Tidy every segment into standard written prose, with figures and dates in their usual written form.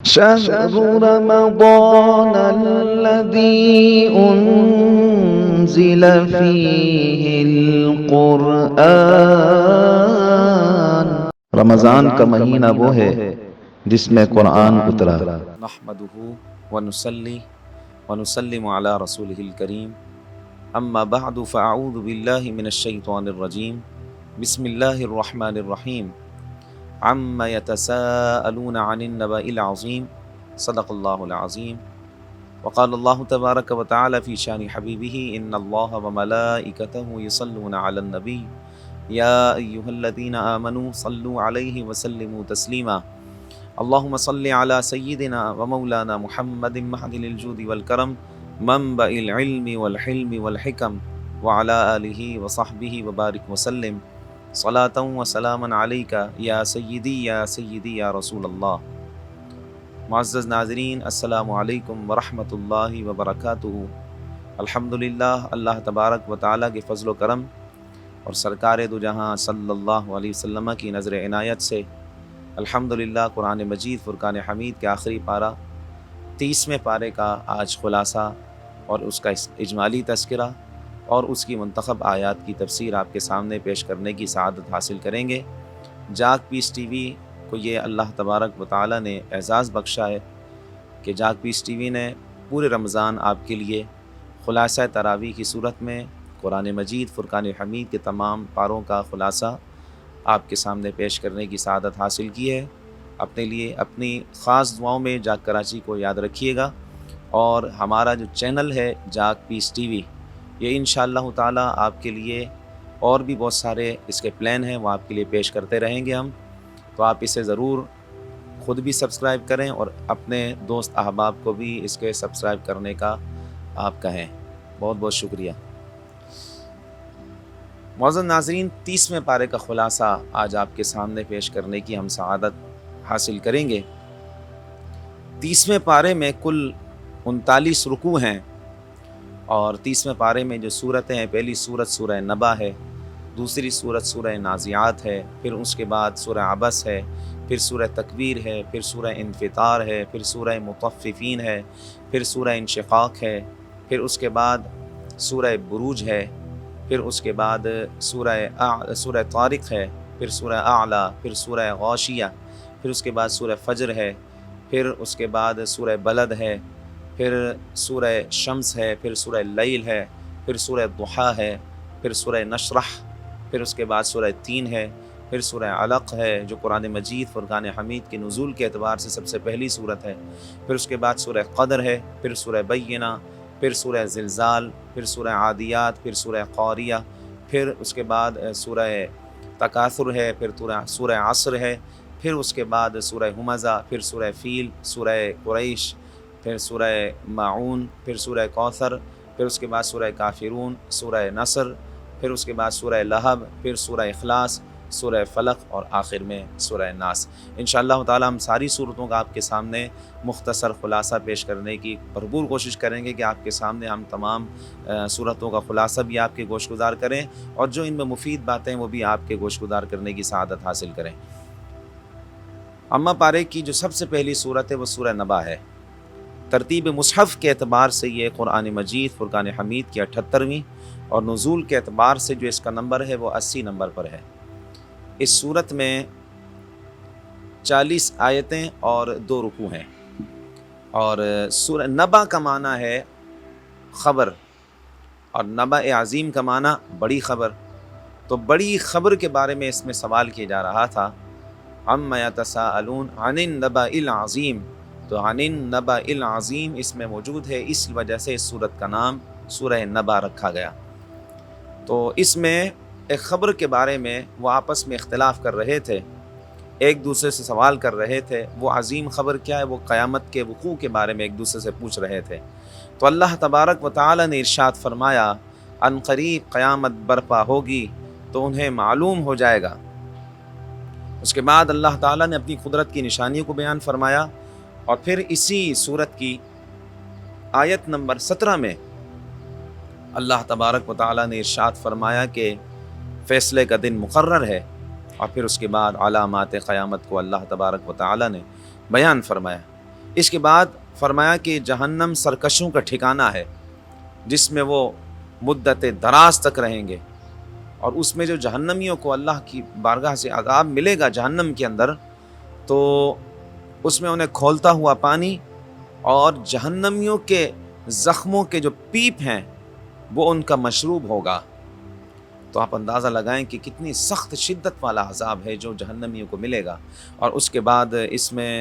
شهر رمضان الذي أنزل فيه القرآن۔ رمضان کا مہینہ وہ ہے جس میں قرآن اترا۔ نحمدہ ونصلی ونسلم علی رسولہ الکریم، اما بعد فاعوذ باللہ من الشیطان الرجیم، بسم اللہ الرحمن الرحیم، عما یتساءلون عن النبأ العظیم، صدق اللہ العظیم۔ وقال اللہ تبارک وتعالی فی شان حبیبہ، ان اللہ وملائکتہ یصلون علی النبی یا ایہا الذین آمنوا صلوا علیہ وسلموا تسلیما۔ اللہم صلی علی سیدنا ومولانا محمد معدن الجود والکرم، منبع العلم والحلم والحکم، وعلی آلہ وصحبہ وبارک وسلم، صلاۃ وسلاما علیک یا سیدی یا رسول اللہ۔ معزز ناظرین، السلام علیکم ورحمۃ اللہ وبرکاتہ۔ الحمدللہ، اللہ تبارک و تعالیٰ کے فضل و کرم اور سرکار دو جہاں صلی اللہ علیہ وسلم کی نظر عنایت سے الحمدللہ قرآن مجید فرقان حمید کے آخری پارہ 30ویں پارے کا آج خلاصہ اور اس کا اجمالی تذکرہ اور اس کی منتخب آیات کی تفسیر آپ کے سامنے پیش کرنے کی سعادت حاصل کریں گے۔ جاگ پیس ٹی وی کو یہ اللہ تبارک و تعالیٰ نے اعزاز بخشا ہے کہ جاگ پیس ٹی وی نے پورے رمضان آپ کے لیے خلاصہ تراویح کی صورت میں قرآن مجید فرقان حمید کے تمام پاروں کا خلاصہ آپ کے سامنے پیش کرنے کی سعادت حاصل کی ہے۔ اپنے لیے اپنی خاص دعاؤں میں جاگ کراچی کو یاد رکھیے گا، اور ہمارا جو چینل ہے جاگ پیس ٹی وی، یہ انشاءاللہ تعالیٰ آپ کے لیے اور بھی بہت سارے اس کے پلان ہیں، وہ آپ کے لیے پیش کرتے رہیں گے ہم، تو آپ اسے ضرور خود بھی سبسکرائب کریں اور اپنے دوست احباب کو بھی اس کے سبسکرائب کرنے کا آپ کہیں۔ بہت بہت شکریہ۔ معزز ناظرین، 30ویں پارے کا خلاصہ آج آپ کے سامنے پیش کرنے کی ہم سعادت حاصل کریں گے۔ 30ویں پارے میں کل 39 رکوع ہیں، اور 30ویں پارے میں جو صورتیں ہیں، پہلی صورت سورہ نبا ہے، دوسری صورت سورہ نازعات ہے، پھر اس کے بعد سورہ عبس ہے، پھر سورہ تکویر ہے، پھر سورہ انفطار ہے، پھر سورہ مطففین ہے، پھر سورہ انشقاق ہے، پھر اس کے بعد سورہ بروج ہے، پھر اس کے بعد سورہ طارق ہے، پھر سورہ اعلیٰ، پھر سورہ غاشیہ، پھر اس کے بعد سورہ فجر ہے، پھر اس کے بعد سورہ بلد ہے، پھر سورہ شمس ہے، پھر سورہ لیل ہے، پھر سورہ ضحیٰ ہے، پھر سورہ نشرح، پھر اس کے بعد سورہ تین ہے، پھر سورہ علق ہے جو قرآن مجید فرقان حمید کے نزول کے اعتبار سے سب سے پہلی صورت ہے، پھر اس کے بعد سورہ قدر ہے، پھر سورہ بینہ، پھر سورہ زلزال، پھر سورہ عادیات، پھر سورہ قاریہ، پھر اس کے بعد سورہ تکاثر ہے، پھر سورہ عصر ہے، پھر اس کے بعد سورہ ہمزہ، پھر سورہ فیل، سورہ قریش، پھر سورہ معون، پھر سورہ کوثر، پھر اس کے بعد سورہ کافرون، سورہ نصر، پھر اس کے بعد سورہ لہب، پھر سورہ اخلاص، سورہ فلق، اور آخر میں سورہ ناس۔ انشاءاللہ تعالی ہم ساری صورتوں کا آپ کے سامنے مختصر خلاصہ پیش کرنے کی بھرپور کوشش کریں گے کہ آپ کے سامنے ہم تمام صورتوں کا خلاصہ بھی آپ کے گوش گزار کریں، اور جو ان میں مفید باتیں وہ بھی آپ کے گوش گزار کرنے کی سعادت حاصل کریں۔ اما پارے کی جو سب سے پہلی صورت ہے وہ سورہ نبا ہے۔ ترتیب مصحف کے اعتبار سے یہ قرآن مجید فرقان حمید کی 78ویں، اور نزول کے اعتبار سے جو اس کا نمبر ہے وہ 80 نمبر پر ہے۔ اس صورت میں 40 آیتیں اور 2 رکوع ہیں، اور سورہ نبا کا معنی ہے خبر، اور نبا عظیم کا معنی بڑی خبر۔ تو بڑی خبر کے بارے میں اس میں سوال کیا جا رہا تھا، عما یتساءلون عن النبأ العظیم، تو عن النبأ العظیم اس میں موجود ہے، اس وجہ سے اس صورت کا نام سورہ نبا رکھا گیا۔ تو اس میں ایک خبر کے بارے میں وہ آپس میں اختلاف کر رہے تھے، ایک دوسرے سے سوال کر رہے تھے، وہ عظیم خبر کیا ہے؟ وہ قیامت کے وقوع کے بارے میں ایک دوسرے سے پوچھ رہے تھے۔ تو اللہ تبارک و تعالی نے ارشاد فرمایا، ان قریب قیامت برپا ہوگی تو انہیں معلوم ہو جائے گا۔ اس کے بعد اللہ تعالیٰ نے اپنی قدرت کی نشانیوں کو بیان فرمایا، اور پھر اسی صورت کی آیت نمبر 17 میں اللہ تبارک و تعالیٰ نے ارشاد فرمایا کہ فیصلے کا دن مقرر ہے، اور پھر اس کے بعد علامات قیامت کو اللہ تبارک و تعالیٰ نے بیان فرمایا۔ اس کے بعد فرمایا کہ جہنم سرکشوں کا ٹھکانہ ہے جس میں وہ مدت دراز تک رہیں گے، اور اس میں جو جہنمیوں کو اللہ کی بارگاہ سے عذاب ملے گا جہنم کے اندر، تو اس میں انہیں کھولتا ہوا پانی اور جہنمیوں کے زخموں کے جو پیپ ہیں وہ ان کا مشروب ہوگا۔ تو آپ اندازہ لگائیں کہ کتنی سخت شدت والا عذاب ہے جو جہنمیوں کو ملے گا۔ اور اس کے بعد اس میں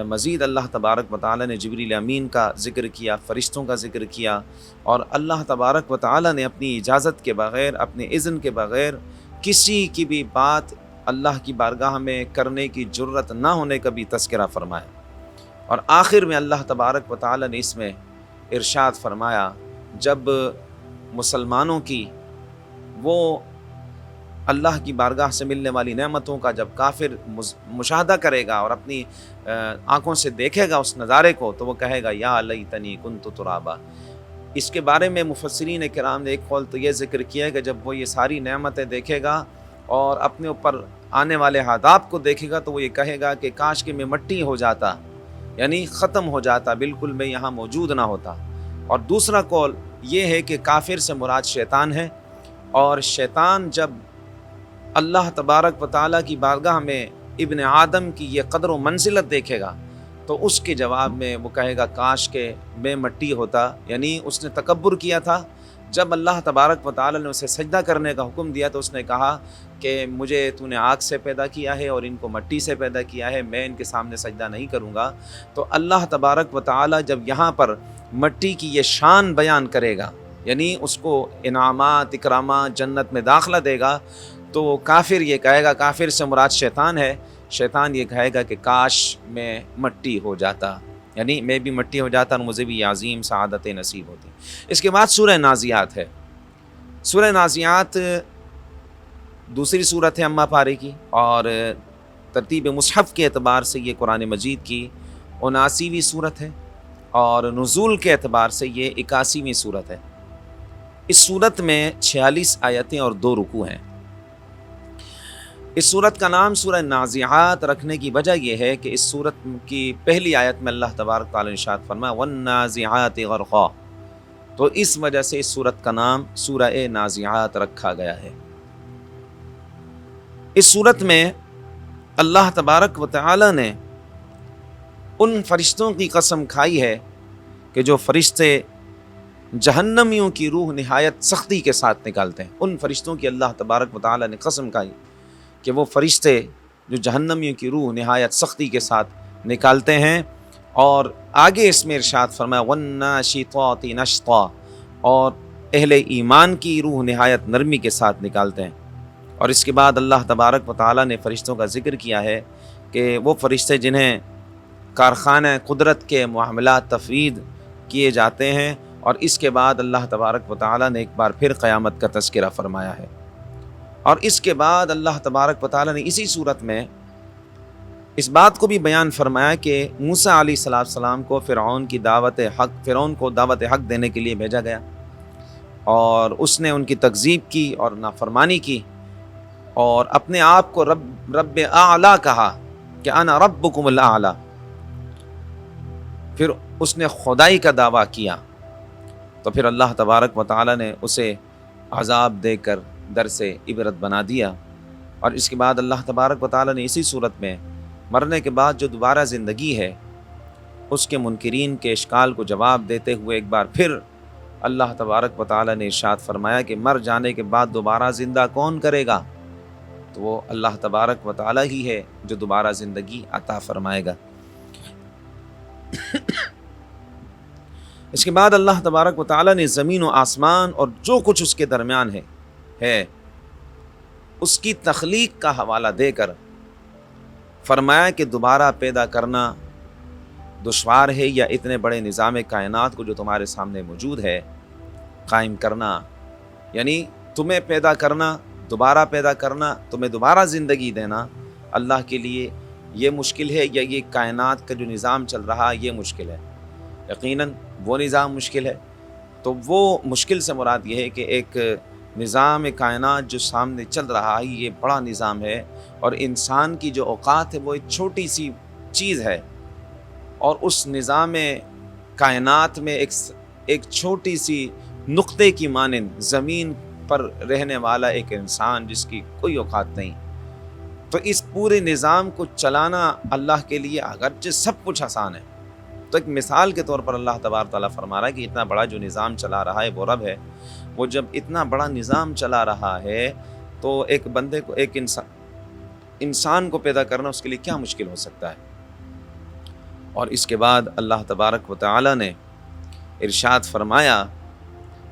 مزید اللہ تبارک و تعالیٰ نے جبریل امین کا ذکر کیا، فرشتوں کا ذکر کیا، اور اللہ تبارک و تعالیٰ نے اپنی اجازت کے بغیر، اپنے اذن کے بغیر کسی کی بھی بات اللہ کی بارگاہ میں کرنے کی جرت نہ ہونے کا بھی تذکرہ فرمایا۔ اور آخر میں اللہ تبارک و تعالیٰ نے اس میں ارشاد فرمایا، جب مسلمانوں کی وہ اللہ کی بارگاہ سے ملنے والی نعمتوں کا جب کافر مشاہدہ کرے گا اور اپنی آنکھوں سے دیکھے گا اس نظارے کو، تو وہ کہے گا یا لیتنی کنت ترابا۔ اس کے بارے میں مفسرین کرام نے ایک قول تو یہ ذکر کیا ہے کہ جب وہ یہ ساری نعمتیں دیکھے گا اور اپنے اوپر آنے والے عذاب کو دیکھے گا تو وہ یہ کہے گا کہ کاش کہ میں مٹی ہو جاتا، یعنی ختم ہو جاتا، بالکل میں یہاں موجود نہ ہوتا۔ اور دوسرا قول یہ ہے کہ کافر سے مراد شیطان ہے، اور شیطان جب اللہ تبارک و تعالیٰ کی بارگاہ میں ابن آدم کی یہ قدر و منزلت دیکھے گا تو اس کے جواب میں وہ کہے گا کاش کہ میں مٹی ہوتا، یعنی اس نے تکبر کیا تھا۔ جب اللہ تبارک و تعالیٰ نے اسے سجدہ کرنے کا حکم دیا تو اس نے کہا کہ مجھے تو نے آگ سے پیدا کیا ہے اور ان کو مٹی سے پیدا کیا ہے، میں ان کے سامنے سجدہ نہیں کروں گا۔ تو اللہ تبارک و تعالیٰ جب یہاں پر مٹی کی یہ شان بیان کرے گا، یعنی اس کو انعامات، اکرامات، جنت میں داخلہ دے گا، تو کافر یہ کہے گا، کافر سے مراد شیطان ہے، شیطان یہ کہے گا کہ کاش میں مٹی ہو جاتا، یعنی میں بھی مٹی ہو جاتا اور مجھے بھی یہ عظیم سعادت نصیب ہوتی۔ اس کے بعد سورہ نازعات ہے۔ سورہ نازعات دوسری سورت ہے اما پارے کی، اور ترتیب مصحف کے اعتبار سے یہ قرآن مجید کی 79ویں سورت ہے، اور نزول کے اعتبار سے یہ 81ویں سورت ہے۔ اس سورت میں 46 آیتیں اور 2 رکوع ہیں۔ اس سورت کا نام سورہ نازعات رکھنے کی وجہ یہ ہے کہ اس سورت کی پہلی آیت میں اللہ تبارک تعالیٰ نے ارشاد فرمایا وَالنَّازِعَاتِ غَرْقًا، تو اس وجہ سے اس سورت کا نام سورہ نازعات رکھا گیا ہے۔ اس سورت میں اللہ تبارک و تعالیٰ نے ان فرشتوں کی قسم کھائی ہے کہ جو فرشتے جہنمیوں کی روح نہایت سختی کے ساتھ نکالتے ہیں۔ ان فرشتوں کی اللہ تبارک و تعالیٰ نے قسم کھائی کہ وہ فرشتے جو جہنمیوں کی روح نہایت سختی کے ساتھ نکالتے ہیں، اور آگے اس میں ارشاد فرمایا وَالنَّاشِطَاتِ نَشْطًا، اور اہل ایمان کی روح نہایت نرمی کے ساتھ نکالتے ہیں۔ اور اس کے بعد اللہ تبارک و تعالیٰ نے فرشتوں کا ذکر کیا ہے کہ وہ فرشتے جنہیں کارخانہ قدرت کے معاملات تفویض کیے جاتے ہیں، اور اس کے بعد اللہ تبارک و تعالیٰ نے ایک بار پھر قیامت کا تذکرہ فرمایا ہے۔ اور اس کے بعد اللہ تبارک و تعالیٰ نے اسی صورت میں اس بات کو بھی بیان فرمایا کہ موسیٰ علیہ السلام کو فرعون کو دعوت حق دینے کے لیے بھیجا گیا، اور اس نے ان کی تکذیب کی اور نافرمانی کی، اور اپنے آپ کو رب اعلیٰ کہا کہ انا ربکم الاعلیٰ، پھر اس نے خدائی کا دعویٰ کیا، تو پھر اللہ تبارک و تعالیٰ نے اسے عذاب دے کر در سے عبرت بنا دیا۔ اور اس کے بعد اللہ تبارک و تعالیٰ نے اسی صورت میں مرنے کے بعد جو دوبارہ زندگی ہے اس کے منکرین کے اشکال کو جواب دیتے ہوئے ایک بار پھر اللہ تبارک و تعالیٰ نے ارشاد فرمایا کہ مر جانے کے بعد دوبارہ زندہ کون کرے گا؟ تو وہ اللہ تبارک و تعالیٰ ہی ہے جو دوبارہ زندگی عطا فرمائے گا۔ اس کے بعد اللہ تبارک و تعالیٰ نے زمین و آسمان اور جو کچھ اس کے درمیان ہے اس کی تخلیق کا حوالہ دے کر فرمایا کہ دوبارہ پیدا کرنا دشوار ہے، یا اتنے بڑے نظام کائنات کو جو تمہارے سامنے موجود ہے قائم کرنا، یعنی تمہیں پیدا کرنا، دوبارہ پیدا کرنا، تمہیں دوبارہ زندگی دینا اللہ کے لیے یہ مشکل ہے، یا یہ کائنات کا جو نظام چل رہا یہ مشکل ہے؟ یقیناً وہ نظام مشکل ہے۔ تو وہ مشکل سے مراد یہ ہے کہ ایک نظام کائنات جو سامنے چل رہا ہے یہ بڑا نظام ہے، اور انسان کی جو اوقات ہے وہ ایک چھوٹی سی چیز ہے، اور اس نظام کائنات میں ایک چھوٹی سی نقطے کی مانند زمین پر رہنے والا ایک انسان جس کی کوئی اوقات نہیں، تو اس پورے نظام کو چلانا اللہ کے لیے اگرچہ سب کچھ آسان ہے، تو ایک مثال کے طور پر اللہ تبارک تعالیٰ فرما رہا ہے کہ اتنا بڑا جو نظام چلا رہا ہے وہ رب ہے، وہ جب اتنا بڑا نظام چلا رہا ہے تو ایک بندے کو، ایک انسان کو پیدا کرنا اس کے لیے کیا مشکل ہو سکتا ہے۔ اور اس کے بعد اللہ تبارک و تعالیٰ نے ارشاد فرمایا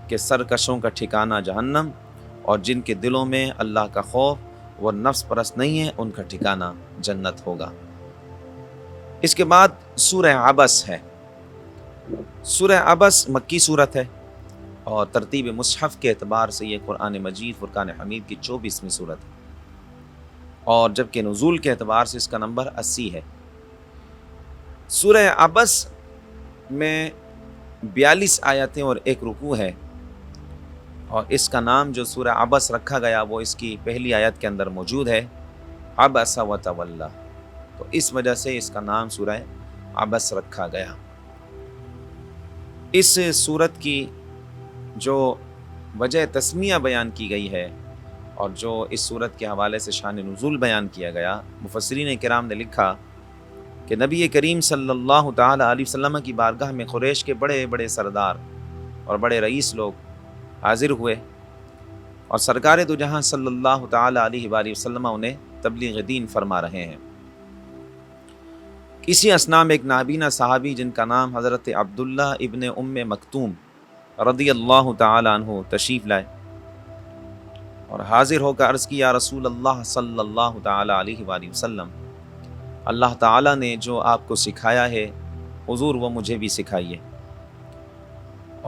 کہ سرکشوں کا ٹھکانہ جہنم، اور جن کے دلوں میں اللہ کا خوف وہ نفس پرست نہیں ہے ان کا ٹھکانہ جنت ہوگا۔ اس کے بعد سورہ عبس ہے۔ سورہ عبس مکی صورت ہے اور ترتیب مصحف کے اعتبار سے یہ قرآن مجید فرقان حمید کی 24ویں صورت ہے، اور جبکہ نزول کے اعتبار سے اس کا نمبر 80 ہے۔ سورہ عبس میں 42 آیتیں اور ایک رکوع ہے، اور اس کا نام جو سورہ عبس رکھا گیا وہ اس کی پہلی آیت کے اندر موجود ہے، عبس و تولی، تو اس وجہ سے اس کا نام سورہ عبس رکھا گیا۔ اس سورت کی جو وجہ تسمیہ بیان کی گئی ہے اور جو اس سورت کے حوالے سے شان نزول بیان کیا گیا، مفسرین کرام نے لکھا کہ نبی کریم صلی اللہ تعالی علیہ وسلم کی بارگاہ میں قریش کے بڑے بڑے سردار اور بڑے رئیس لوگ حاضر ہوئے، اور سرکار دو جہاں صلی اللہ تعالی علیہ وآلہ وسلم انہیں تبلیغ دین فرما رہے ہیں۔ اسی اثناء میں ایک نابینا صحابی جن کا نام حضرت عبداللہ ابن ام مکتوم رضی اللہ تعالی عنہ تشریف لائے، اور حاضر ہو کر عرض کی، یا رسول اللہ صلی اللہ تعالی علیہ وآلہ وسلم، اللہ تعالیٰ نے جو آپ کو سکھایا ہے حضور وہ مجھے بھی سکھائیے۔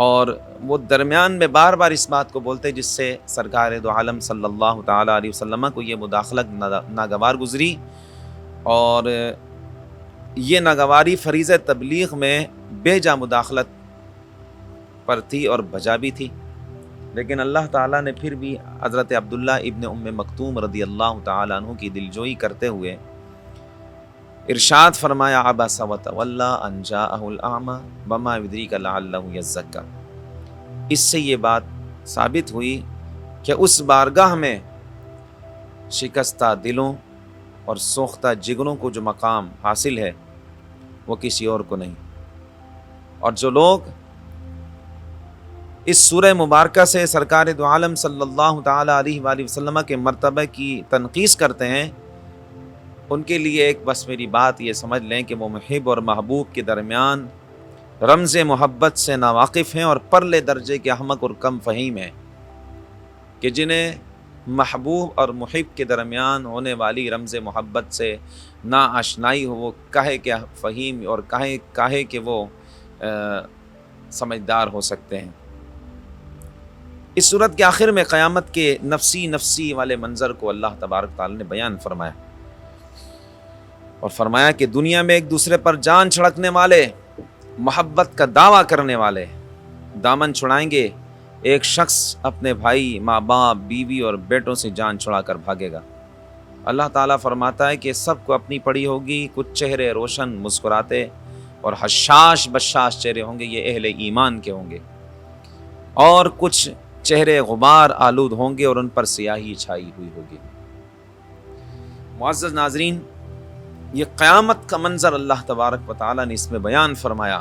اور وہ درمیان میں بار بار اس بات کو بولتے جس سے سرکار دو عالم صلی اللہ تعالی علیہ وسلم کو یہ مداخلت ناگوار گزری، اور یہ ناگواری فریضہ تبلیغ میں بے جا مداخلت پر تھی اور بجا بھی تھی، لیکن اللہ تعالیٰ نے پھر بھی حضرت عبداللہ ابن ام مکتوم رضی اللہ تعالیٰ عنہ کی دلجوئی کرتے ہوئے ارشاد فرمایا، عبس و تولی ان جاءہ الاعمی وما یدریک لعلہ یزکی۔ اس سے یہ بات ثابت ہوئی کہ اس بارگاہ میں شکستہ دلوں اور سوختہ جگروں کو جو مقام حاصل ہے وہ کسی اور کو نہیں۔ اور جو لوگ اس سورہ مبارکہ سے سرکار دو عالم صلی اللہ تعالی علیہ وآلہ وسلم کے مرتبہ کی تنقیص کرتے ہیں، ان کے لیے ایک بس میری بات یہ سمجھ لیں کہ وہ محب اور محبوب کے درمیان رمز محبت سے ناواقف ہیں اور پرلے درجے کے احمق اور کم فہیم ہیں، کہ جنہیں محبوب اور محب کے درمیان ہونے والی رمز محبت سے نا آشنائی ہو، وہ کہے کہ فہیم اور کہے کہ وہ سمجھدار ہو سکتے ہیں۔ اس صورت کے آخر میں قیامت کے نفسی والے منظر کو اللہ تبارک تعالی نے بیان فرمایا، اور فرمایا کہ دنیا میں ایک دوسرے پر جان چھڑکنے والے، محبت کا دعویٰ کرنے والے دامن چھڑائیں گے، ایک شخص اپنے بھائی، ماں باپ، بیوی اور بیٹوں سے جان چھڑا کر بھاگے گا۔ اللہ تعالیٰ فرماتا ہے کہ سب کو اپنی پڑی ہوگی، کچھ چہرے روشن مسکراتے اور حشاش بشاش چہرے ہوں گے، یہ اہل ایمان کے ہوں گے، اور کچھ چہرے غبار آلود ہوں گے اور ان پر سیاہی چھائی ہوئی ہوگی۔ معزز ناظرین، یہ قیامت کا منظر اللہ تبارک و تعالیٰ نے اس میں بیان فرمایا۔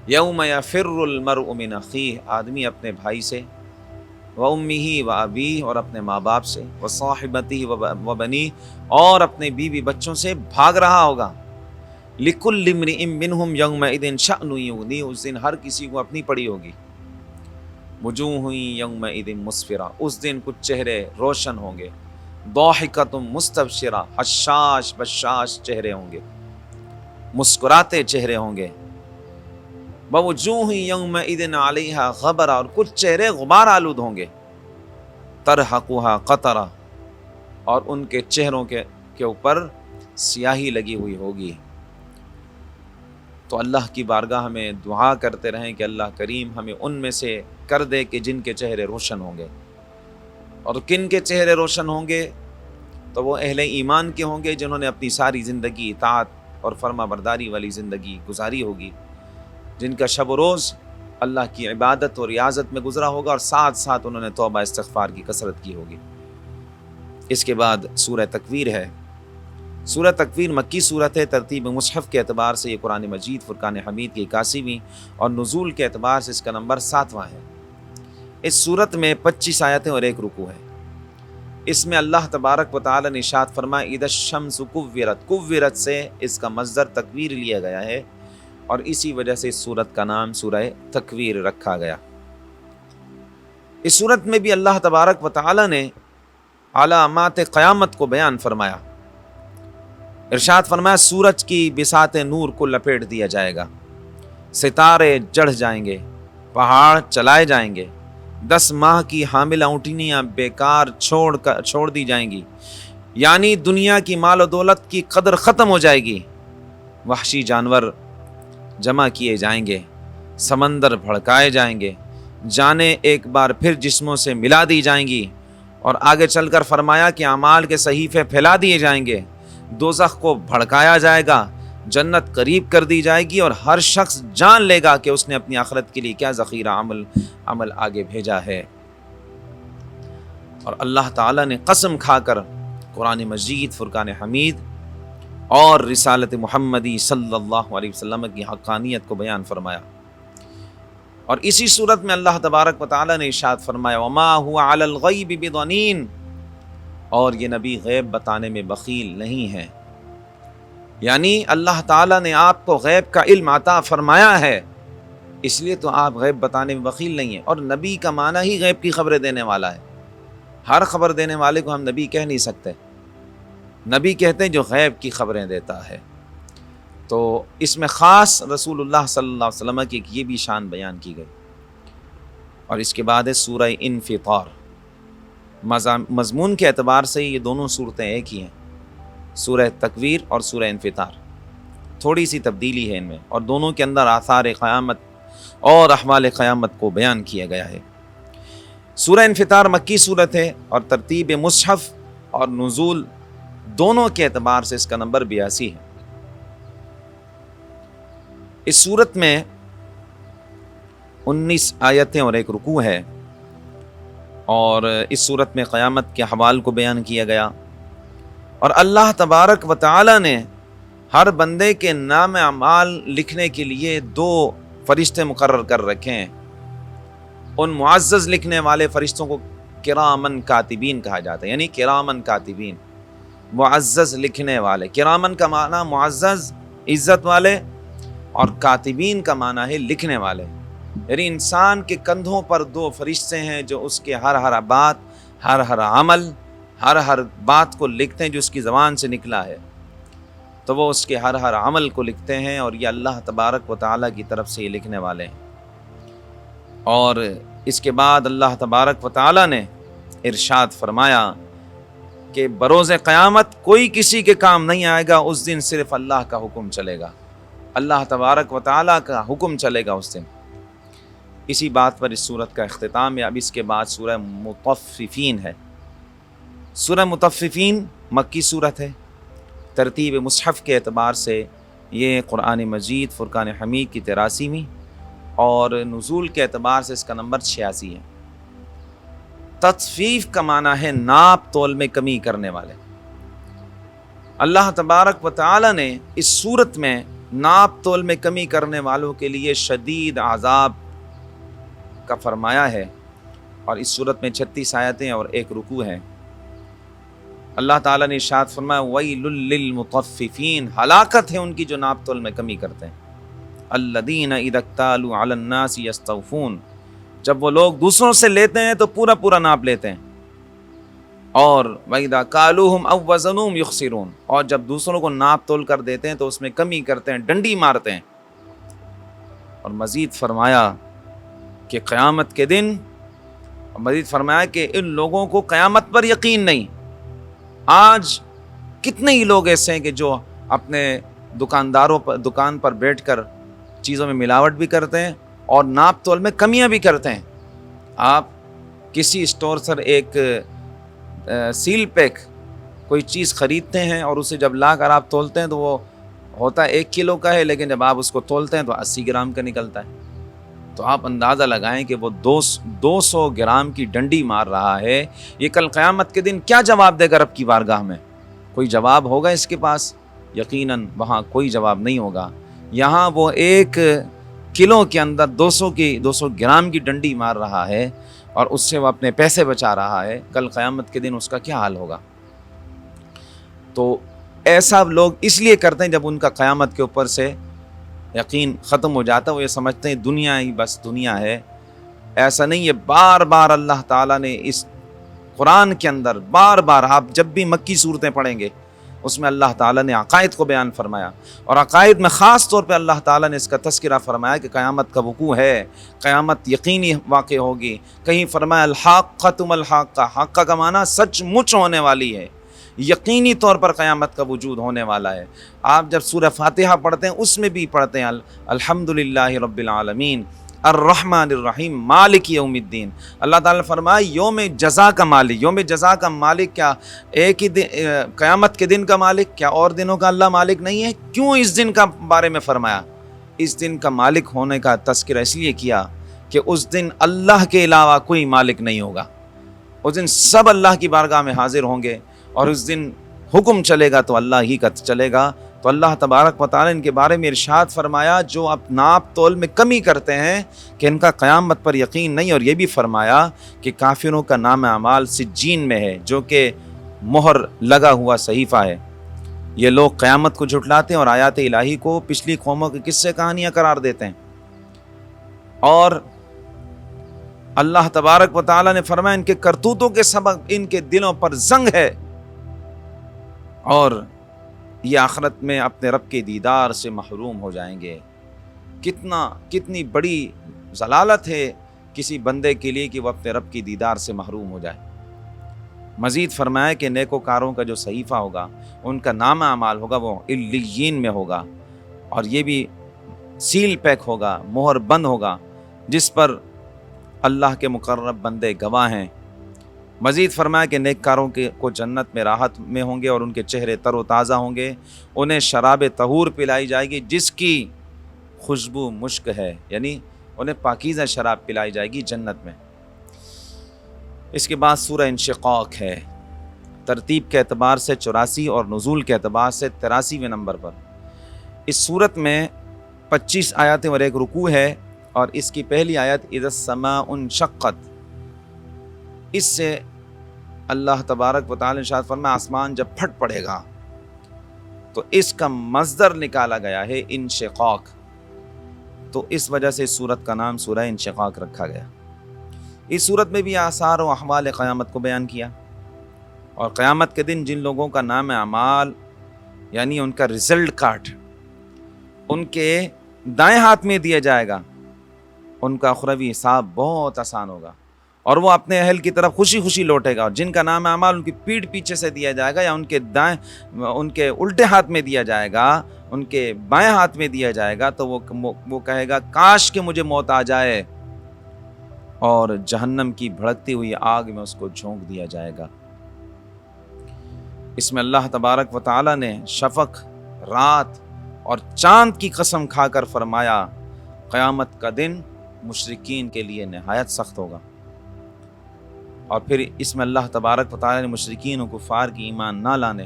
یوم یفر المرء من اخیہ، آدمی اپنے بھائی سے، وامہ وابیہ، اور اپنے ماں باپ سے، وصاحبتہ وبنیہ، اور اپنے بیوی بچوں سے بھاگ رہا ہوگا۔ لکل امرئ منہم یومئذ شأن یغنیہ، اس دن ہر کسی کو اپنی پڑی ہوگی۔ وجوہ یومئذ مسفرہ، اس دن کچھ چہرے روشن ہوں گے، ضاحکۃ مستبشرہ، حشاش بشاش چہرے ہوں گے، مسکراتے چہرے ہوں گے۔ ووجوہ یومئذ علیہا غبرہ، اور کچھ چہرے غبار آلود ہوں گے۔ ترہقھا قطرہ، اور ان کے چہروں کے اوپر سیاہی لگی ہوئی ہوگی۔ تو اللہ کی بارگاہ میں دعا کرتے رہیں کہ اللہ کریم ہمیں ان میں سے کر دے کہ جن کے چہرے روشن ہوں گے۔ اور کن کے چہرے روشن ہوں گے؟ تو وہ اہل ایمان کے ہوں گے جنہوں نے اپنی ساری زندگی اطاعت اور فرما برداری والی زندگی گزاری ہوگی، جن کا شب و روز اللہ کی عبادت اور ریاضت میں گزرا ہوگا، اور ساتھ ساتھ انہوں نے توبہ استغفار کی کثرت کی ہوگی۔ اس کے بعد سورہ تکویر ہے۔ سورہ تکویر مکی صورت ہے، ترتیب مصحف کے اعتبار سے یہ قرآن مجید فرقان حمید کی 81ویں اور نزول کے اعتبار سے اس کا نمبر 7واں ہے۔ اس صورت میں 25 آیتیں اور 1 رکوع ہے۔ اس میں اللہ تبارک و تعالی نے ارشاد فرمایا اذا الشمس کورت، کورت سے اس کا مصدر تکویر لیا گیا ہے، اور اسی وجہ سے اس صورت کا نام سورہ تکویر رکھا گیا۔ اس صورت میں بھی اللہ تبارک و تعالی نے علامات قیامت کو بیان فرمایا۔ ارشاد فرمایا سورج کی بساط نور کو لپیٹ دیا جائے گا، ستارے جڑھ جائیں گے، پہاڑ چلائے جائیں گے، 10 ماہ کی حاملہ اونٹنیاں بیکار چھوڑ دی جائیں گی، یعنی دنیا کی مال و دولت کی قدر ختم ہو جائے گی، وحشی جانور جمع کیے جائیں گے، سمندر بھڑکائے جائیں گے، جانیں ایک بار پھر جسموں سے ملا دی جائیں گی، اور آگے چل کر فرمایا کہ اعمال کے صحیفے پھیلا دیے جائیں گے، دوزخ کو بھڑکایا جائے گا، جنت قریب کر دی جائے گی، اور ہر شخص جان لے گا کہ اس نے اپنی آخرت کے لیے کیا ذخیرہ عمل آگے بھیجا ہے۔ اور اللہ تعالیٰ نے قسم کھا کر قرآن مجید فرقان حمید اور رسالت محمدی صلی اللہ علیہ وسلم کی حقانیت کو بیان فرمایا، اور اسی صورت میں اللہ تبارک و تعالیٰ نے ارشاد فرمایا وما هو علی الغیب بضنین، اور یہ نبی غیب بتانے میں بخیل نہیں ہے، یعنی اللہ تعالیٰ نے آپ کو غیب کا علم عطا فرمایا ہے، اس لیے تو آپ غیب بتانے میں بخیل نہیں ہیں۔ اور نبی کا معنی ہی غیب کی خبریں دینے والا ہے، ہر خبر دینے والے کو ہم نبی کہہ نہیں سکتے، نبی کہتے ہیں جو غیب کی خبریں دیتا ہے۔ تو اس میں خاص رسول اللہ صلی اللہ علیہ وسلم کی یہ بھی شان بیان کی گئی۔ اور اس کے بعد ہے سورہ انفطار۔ مضمون کے اعتبار سے یہ دونوں صورتیں ایک ہی ہیں، سورہ تکویر اور سورہ انفطار، تھوڑی سی تبدیلی ہے ان میں، اور دونوں کے اندر آثار قیامت اور احوال قیامت کو بیان کیا گیا ہے۔ سورہ انفطار مکی صورت ہے، اور ترتیب مصحف اور نزول دونوں کے اعتبار سے اس کا نمبر 82 ہے۔ اس صورت میں 19 آیتیں اور 1 رکوع ہے، اور اس صورت میں قیامت کے احوال کو بیان کیا گیا، اور اللہ تبارک و تعالی نے ہر بندے کے نام اعمال لکھنے کے لیے 2 فرشتے مقرر کر رکھے ہیں۔ ان معزز لکھنے والے فرشتوں کو کرامن کاتبین کہا جاتا ہے، یعنی کرامن کاتبین، معزز لکھنے والے۔ کرامن کا معنی معزز عزت والے، اور کاتبین کا معنی ہے لکھنے والے، یعنی انسان کے کندھوں پر 2 فرشتے ہیں جو اس کے ہر بات، ہر عمل، ہر بات کو لکھتے ہیں جو اس کی زبان سے نکلا ہے، تو وہ اس کے ہر عمل کو لکھتے ہیں، اور یہ اللہ تبارک و تعالیٰ کی طرف سے یہ لکھنے والے ہیں۔ اور اس کے بعد اللہ تبارک و تعالیٰ نے ارشاد فرمایا کہ بروز قیامت کوئی کسی کے کام نہیں آئے گا، اس دن صرف اللہ کا حکم چلے گا، اللہ تبارک و تعالیٰ کا حکم چلے گا اس دن۔ اسی بات پر اس صورت کا اختتام ہے۔ اب اس کے بعد سورہ مطففین ہے۔ سورہ مطففین مکی صورت ہے، ترتیب مصحف کے اعتبار سے یہ قرآن مجید فرقان حمید کی 83ویں، اور نزول کے اعتبار سے اس کا نمبر 86 ہے۔ تطفیف کا معنی ہے ناپ تول میں کمی کرنے والے۔ اللہ تبارک و تعالی نے اس صورت میں ناپ تول میں کمی کرنے والوں کے لیے شدید عذاب کا فرمایا ہے، اور اس صورت میں 36 آیتیں اور 1 رکوع ہے۔ اللہ تعالیٰ نے ارشاد فرمایا وَيْلٌ لِّلْمُطَفِّفِينَ، ہلاکت ہے ان کی جو ناپ تول میں کمی کرتے ہیں۔ الَّذِينَ إِذَا اكْتَالُوا عَلَى النَّاسِ يَسْتَوْفُونَ، جب وہ لوگ دوسروں سے لیتے ہیں تو پورا ناپ لیتے ہیں، اور وَإِذَا كَالُوهُمْ أَوْ وَّزَنُوهُمْ يُخْسِرُونَ، اور جب دوسروں کو ناپ تول کر دیتے ہیں تو اس میں کمی کرتے ہیں، ڈنڈی مارتے ہیں۔ اور مزید فرمایا کہ قیامت کے دن، مزید فرمایا کہ ان لوگوں کو قیامت پر یقین نہیں۔ آج کتنے ہی لوگ ایسے ہیں کہ جو اپنے دکان پر بیٹھ کر چیزوں میں ملاوٹ بھی کرتے ہیں اور ناپ تول میں کمیاں بھی کرتے ہیں۔ آپ کسی اسٹور سے ایک سیل پیک کوئی چیز خریدتے ہیں، اور اسے جب لا کر آپ تولتے ہیں تو وہ ہوتا 1 کلو کا ہے، لیکن جب آپ اس کو تولتے ہیں تو 80 گرام کا نکلتا ہے۔ تو آپ اندازہ لگائیں کہ وہ 200 گرام کی ڈنڈی مار رہا ہے، یہ کل قیامت کے دن کیا جواب دے گا رب کی بارگاہ میں؟ کوئی جواب ہوگا اس کے پاس؟ یقیناً وہاں کوئی جواب نہیں ہوگا۔ یہاں وہ 1 کلو کے اندر 200 گرام کی ڈنڈی مار رہا ہے اور اس سے وہ اپنے پیسے بچا رہا ہے، کل قیامت کے دن اس کا کیا حال ہوگا؟ تو ایسا لوگ اس لیے کرتے ہیں جب ان کا قیامت کے اوپر سے یقین ختم ہو جاتا ہے، وہ یہ سمجھتے ہیں دنیا ہی بس دنیا ہے۔ ایسا نہیں ہے، بار بار اللہ تعالیٰ نے اس قرآن کے اندر بار بار، آپ جب بھی مکی صورتیں پڑھیں گے اس میں اللہ تعالیٰ نے عقائد کو بیان فرمایا، اور عقائد میں خاص طور پہ اللہ تعالیٰ نے اس کا تذکرہ فرمایا کہ قیامت کا وقوع ہے، قیامت یقینی واقع ہوگی۔ کہیں فرمایا الحاقۃ ما الحاقہ، حقہ کا معنی سچ مچ ہونے والی ہے، یقینی طور پر قیامت کا وجود ہونے والا ہے۔ آپ جب سورہ فاتحہ پڑھتے ہیں اس میں بھی پڑھتے ہیں الحمدللہ رب العالمین الرحمن الرحیم مالک یوم الدین۔ اللہ تعالیٰ نے فرمایا یوم جزا کا مالک۔ یوم جزا کا مالک کیا ایک ہی دن قیامت کے دن کا مالک؟ کیا اور دنوں کا اللہ مالک نہیں ہے؟ کیوں اس دن کا بارے میں فرمایا؟ اس دن کا مالک ہونے کا تذکرہ اس لیے کیا کہ اس دن اللہ کے علاوہ کوئی مالک نہیں ہوگا۔ اس دن سب اللہ کی بارگاہ میں حاضر ہوں گے، اور اس دن حکم چلے گا تو اللہ ہی کا چلے گا۔ تو اللہ تبارک و تعالیٰ ان کے بارے میں ارشاد فرمایا جو اب ناپ تول میں کمی کرتے ہیں کہ ان کا قیامت پر یقین نہیں، اور یہ بھی فرمایا کہ کافروں کا نام اعمال سجین میں ہے، جو کہ مہر لگا ہوا صحیفہ ہے۔ یہ لوگ قیامت کو جھٹلاتے ہیں اور آیات الہی کو پچھلی قوموں کی قصے کہانیاں قرار دیتے ہیں، اور اللہ تبارک و تعالیٰ نے فرمایا ان کے کرتوتوں کے سبب ان کے دلوں پر زنگ ہے، اور یہ آخرت میں اپنے رب کے دیدار سے محروم ہو جائیں گے۔ کتنی بڑی ضلالت ہے کسی بندے کے لیے کہ وہ اپنے رب کی دیدار سے محروم ہو جائے۔ مزید فرمایا کہ نیکوکاروں کا جو صحیفہ ہوگا، ان کا نامہ اعمال ہوگا، وہ علیین میں ہوگا، اور یہ بھی سیل پیک ہوگا، مہر بند ہوگا، جس پر اللہ کے مقرب بندے گواہ ہیں۔ مزید فرمایا کہ نیککاروں کو جنت میں راحت میں ہوں گے، اور ان کے چہرے تر و تازہ ہوں گے، انہیں شراب طہور پلائی جائے گی جس کی خوشبو مشک ہے، یعنی انہیں پاکیزہ شراب پلائی جائے گی جنت میں۔ اس کے بعد سورہ انشقاق ہے، ترتیب کے اعتبار سے 84 اور نزول کے اعتبار سے 83ویں نمبر پر۔ اس صورت میں 25 آیاتیں اور 1 رکوع ہے، اور اس کی پہلی آیت اذا السماء انشقت، اس سے اللہ تبارک و تعالی نے ارشاد فرمایا آسمان جب پھٹ پڑے گا، تو اس کا مصدر نکالا گیا ہے انشقاق، تو اس وجہ سے اس سورت کا نام سورہ انشقاق رکھا گیا۔ اس سورت میں بھی آثار و احوال قیامت کو بیان کیا، اور قیامت کے دن جن لوگوں کا نام اعمال یعنی ان کا رزلٹ کارڈ ان کے دائیں ہاتھ میں دیا جائے گا، ان کا اخروی حساب بہت آسان ہوگا، اور وہ اپنے اہل کی طرف خوشی خوشی لوٹے گا۔ اور جن کا نام اعمال ان کی پیٹھ پیچھے سے دیا جائے گا، یا ان کے الٹے ہاتھ میں دیا جائے گا، ان کے بائیں ہاتھ میں دیا جائے گا، تو وہ کہے گا کاش کہ مجھے موت آ جائے، اور جہنم کی بھڑکتی ہوئی آگ میں اس کو جھونک دیا جائے گا۔ اس میں اللہ تبارک و تعالی نے شفق، رات اور چاند کی قسم کھا کر فرمایا قیامت کا دن مشرکین کے لیے نہایت سخت ہوگا، اور پھر اس میں اللہ تبارک و تعالی نے مشرکین و کفار کی ایمان نہ لانے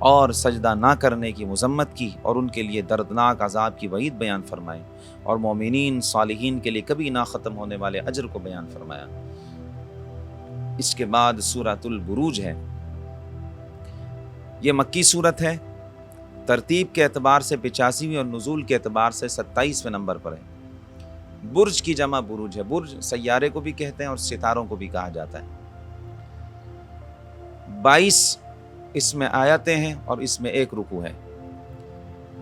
اور سجدہ نہ کرنے کی مذمت کی، اور ان کے لیے دردناک عذاب کی وعید بیان فرمائی، اور مومنین صالحین کے لیے کبھی نہ ختم ہونے والے اجر کو بیان فرمایا۔ اس کے بعد سورۃ البروج ہے، یہ مکی سورت ہے، ترتیب کے اعتبار سے 85ویں اور نزول کے اعتبار سے 27ویں نمبر پر ہے۔ برج کی جمع بروج ہے، برج سیارے کو بھی کہتے ہیں اور ستاروں کو بھی کہا جاتا ہے۔ 22 اس میں آیتیں ہیں اور اس میں 1 رکوع ہے۔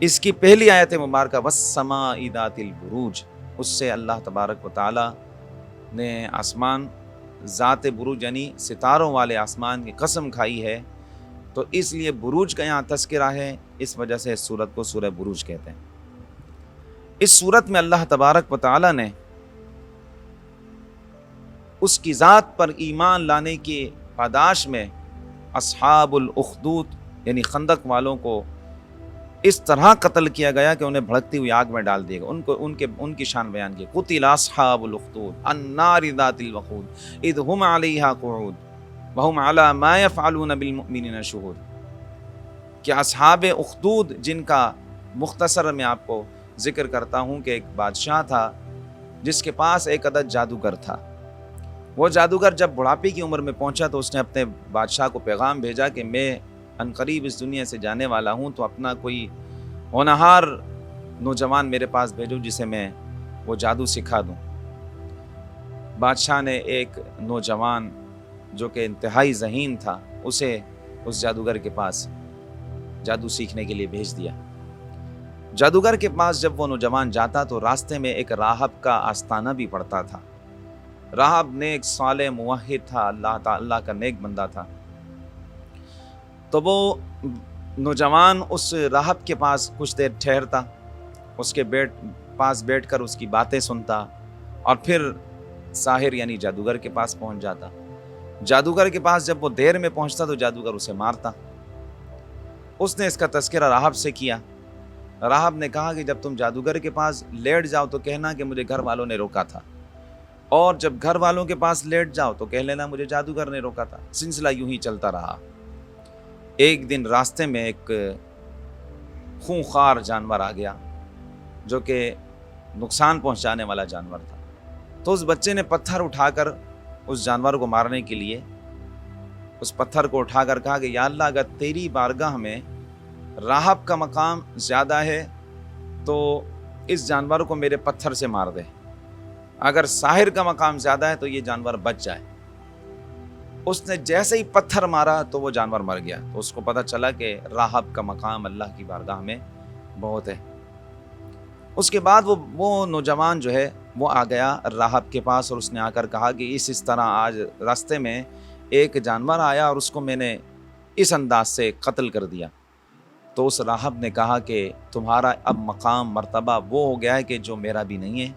اس کی پہلی آیت مبارکہ والسماء ذات البروج، اس سے اللہ تبارک و تعالی نے آسمان ذات بروج یعنی ستاروں والے آسمان کی قسم کھائی ہے، تو اس لیے بروج کا یہاں تذکرہ ہے، اس وجہ سے اس سورت کو سورہ بروج کہتے ہیں۔ اس سورت میں اللہ تبارک و تعالی نے اس کی ذات پر ایمان لانے کی پاداش میں اصحاب الاخدود یعنی خندق والوں کو اس طرح قتل کیا گیا کہ انہیں بھڑکتی ہوئی آگ میں ڈال دیا گیا۔ ان کی شان بیان کی، قتل اصحاب الاخدود النار ذات الوقود اذ هم علیہا قعود وهم علی ما یفعلون بالمؤمنین شہود، کہ اصحاب اخدود جن کا مختصر میں آپ کو ذکر کرتا ہوں کہ ایک بادشاہ تھا جس کے پاس ایک عدد جادوگر تھا۔ وہ جادوگر جب بڑھاپے کی عمر میں پہنچا تو اس نے اپنے بادشاہ کو پیغام بھیجا کہ میں عنقریب اس دنیا سے جانے والا ہوں، تو اپنا کوئی ہونہار نوجوان میرے پاس بھیجو جسے میں وہ جادو سکھا دوں۔ بادشاہ نے ایک نوجوان جو کہ انتہائی ذہین تھا اسے اس جادوگر کے پاس جادو سیکھنے کے لیے بھیج دیا۔ جادوگر کے پاس جب وہ نوجوان جاتا تو راستے میں ایک راہب کا آستانہ بھی پڑتا تھا۔ راہب نیک صالح موحد تھا، اللہ کا نیک بندہ تھا۔ تو وہ نوجوان اس راہب کے پاس کچھ دیر ٹھہرتا، اس کے پاس بیٹھ کر اس کی باتیں سنتا، اور پھر ساحر یعنی جادوگر کے پاس پہنچ جاتا۔ جادوگر کے پاس جب وہ دیر میں پہنچتا تو جادوگر اسے مارتا۔ اس نے اس کا تذکرہ راہب سے کیا۔ راہب نے کہا کہ جب تم جادوگر کے پاس لیٹ جاؤ تو کہنا کہ مجھے گھر والوں نے روکا تھا، اور جب گھر والوں کے پاس لیٹ جاؤ تو کہہ لینا مجھے جادوگر نے روکا تھا۔ سلسلہ یوں ہی چلتا رہا۔ ایک دن راستے میں ایک خونخوار جانور آ گیا جو کہ نقصان پہنچانے والا جانور تھا، تو اس بچے نے پتھر اٹھا کر اس جانور کو مارنے کے لیے اس پتھر کو اٹھا کر کہا کہ یا اللہ اگر تیری بارگاہ میں راہب کا مقام زیادہ ہے تو اس جانور کو میرے پتھر سے مار دے، اگر ساحر کا مقام زیادہ ہے تو یہ جانور بچ جائے۔ اس نے جیسے ہی پتھر مارا تو وہ جانور مر گیا۔ تو اس کو پتہ چلا کہ راہب کا مقام اللہ کی بارگاہ میں بہت ہے۔ اس کے بعد وہ نوجوان جو ہے وہ آ گیا راہب کے پاس، اور اس نے آ کر کہا کہ اس طرح آج راستے میں ایک جانور آیا اور اس کو میں نے اس انداز سے قتل کر دیا۔ تو اس راہب نے کہا کہ تمہارا اب مقام مرتبہ وہ ہو گیا ہے کہ جو میرا بھی نہیں ہے،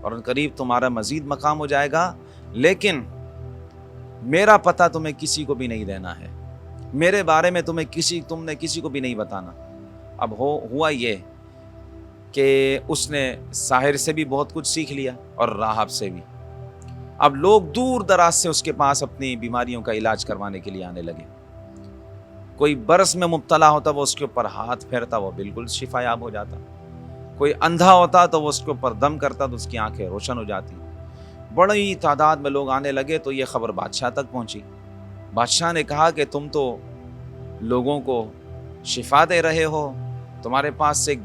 اور ان قریب تمہارا مزید مقام ہو جائے گا، لیکن میرا پتہ تمہیں کسی کو بھی نہیں دینا ہے، میرے بارے میں تم نے کسی کو بھی نہیں بتانا۔ اب ہوا یہ کہ اس نے ساحر سے بھی بہت کچھ سیکھ لیا اور راہب سے بھی۔ اب لوگ دور دراز سے اس کے پاس اپنی بیماریوں کا علاج کروانے کے لیے آنے لگے۔ کوئی برس میں مبتلا ہوتا وہ اس کے اوپر ہاتھ پھیرتا، وہ بالکل شفا یاب ہو جاتا۔ کوئی اندھا ہوتا تو وہ اس کے اوپر دم کرتا تو اس کی آنکھیں روشن ہو جاتی۔ بڑی تعداد میں لوگ آنے لگے تو یہ خبر بادشاہ تک پہنچی۔ بادشاہ نے کہا کہ تم تو لوگوں کو شفا دے رہے ہو، تمہارے پاس سے ایک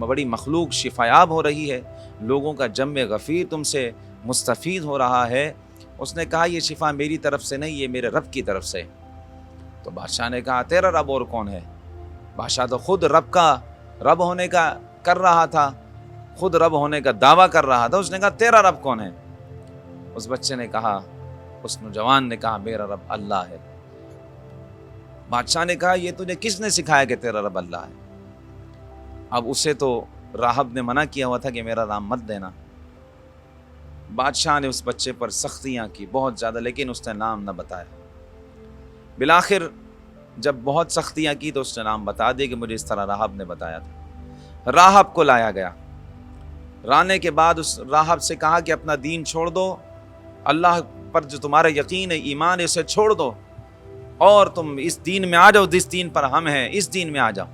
بڑی مخلوق شفایاب ہو رہی ہے، لوگوں کا جم غفیر تم سے مستفید ہو رہا ہے۔ اس نے کہا یہ شفا میری طرف سے نہیں، یہ میرے رب کی طرف سے۔ تو بادشاہ نے کہا تیرا رب اور کون ہے؟ بادشاہ تو خود رب ہونے کا کر رہا تھا، خود رب ہونے کا دعویٰ کر رہا تھا۔ اس نے کہا تیرا رب کون ہے؟ اس بچے نے کہا، اس نوجوان نے کہا میرا رب اللہ ہے۔ بادشاہ نے کہا یہ تجھے کس نے سکھایا کہ تیرا رب اللہ ہے؟ اب اسے تو راہب نے منع کیا ہوا تھا کہ میرا نام مت دینا۔ بادشاہ نے اس بچے پر سختیاں کی بہت زیادہ، لیکن اس نے نام نہ بتایا۔ بالآخر جب بہت سختیاں کی تو اس نے نام بتا دیا کہ مجھے اس طرح راہب نے بتایا تھا۔ راہب کو لایا گیا۔ لانے کے بعد اس راہب سے کہا کہ اپنا دین چھوڑ دو، اللہ پر جو تمہارا یقین ہے، ایمان ہے، اسے چھوڑ دو اور تم اس دین میں آ جاؤ، جس دین پر ہم ہیں اس دین میں آ جاؤ۔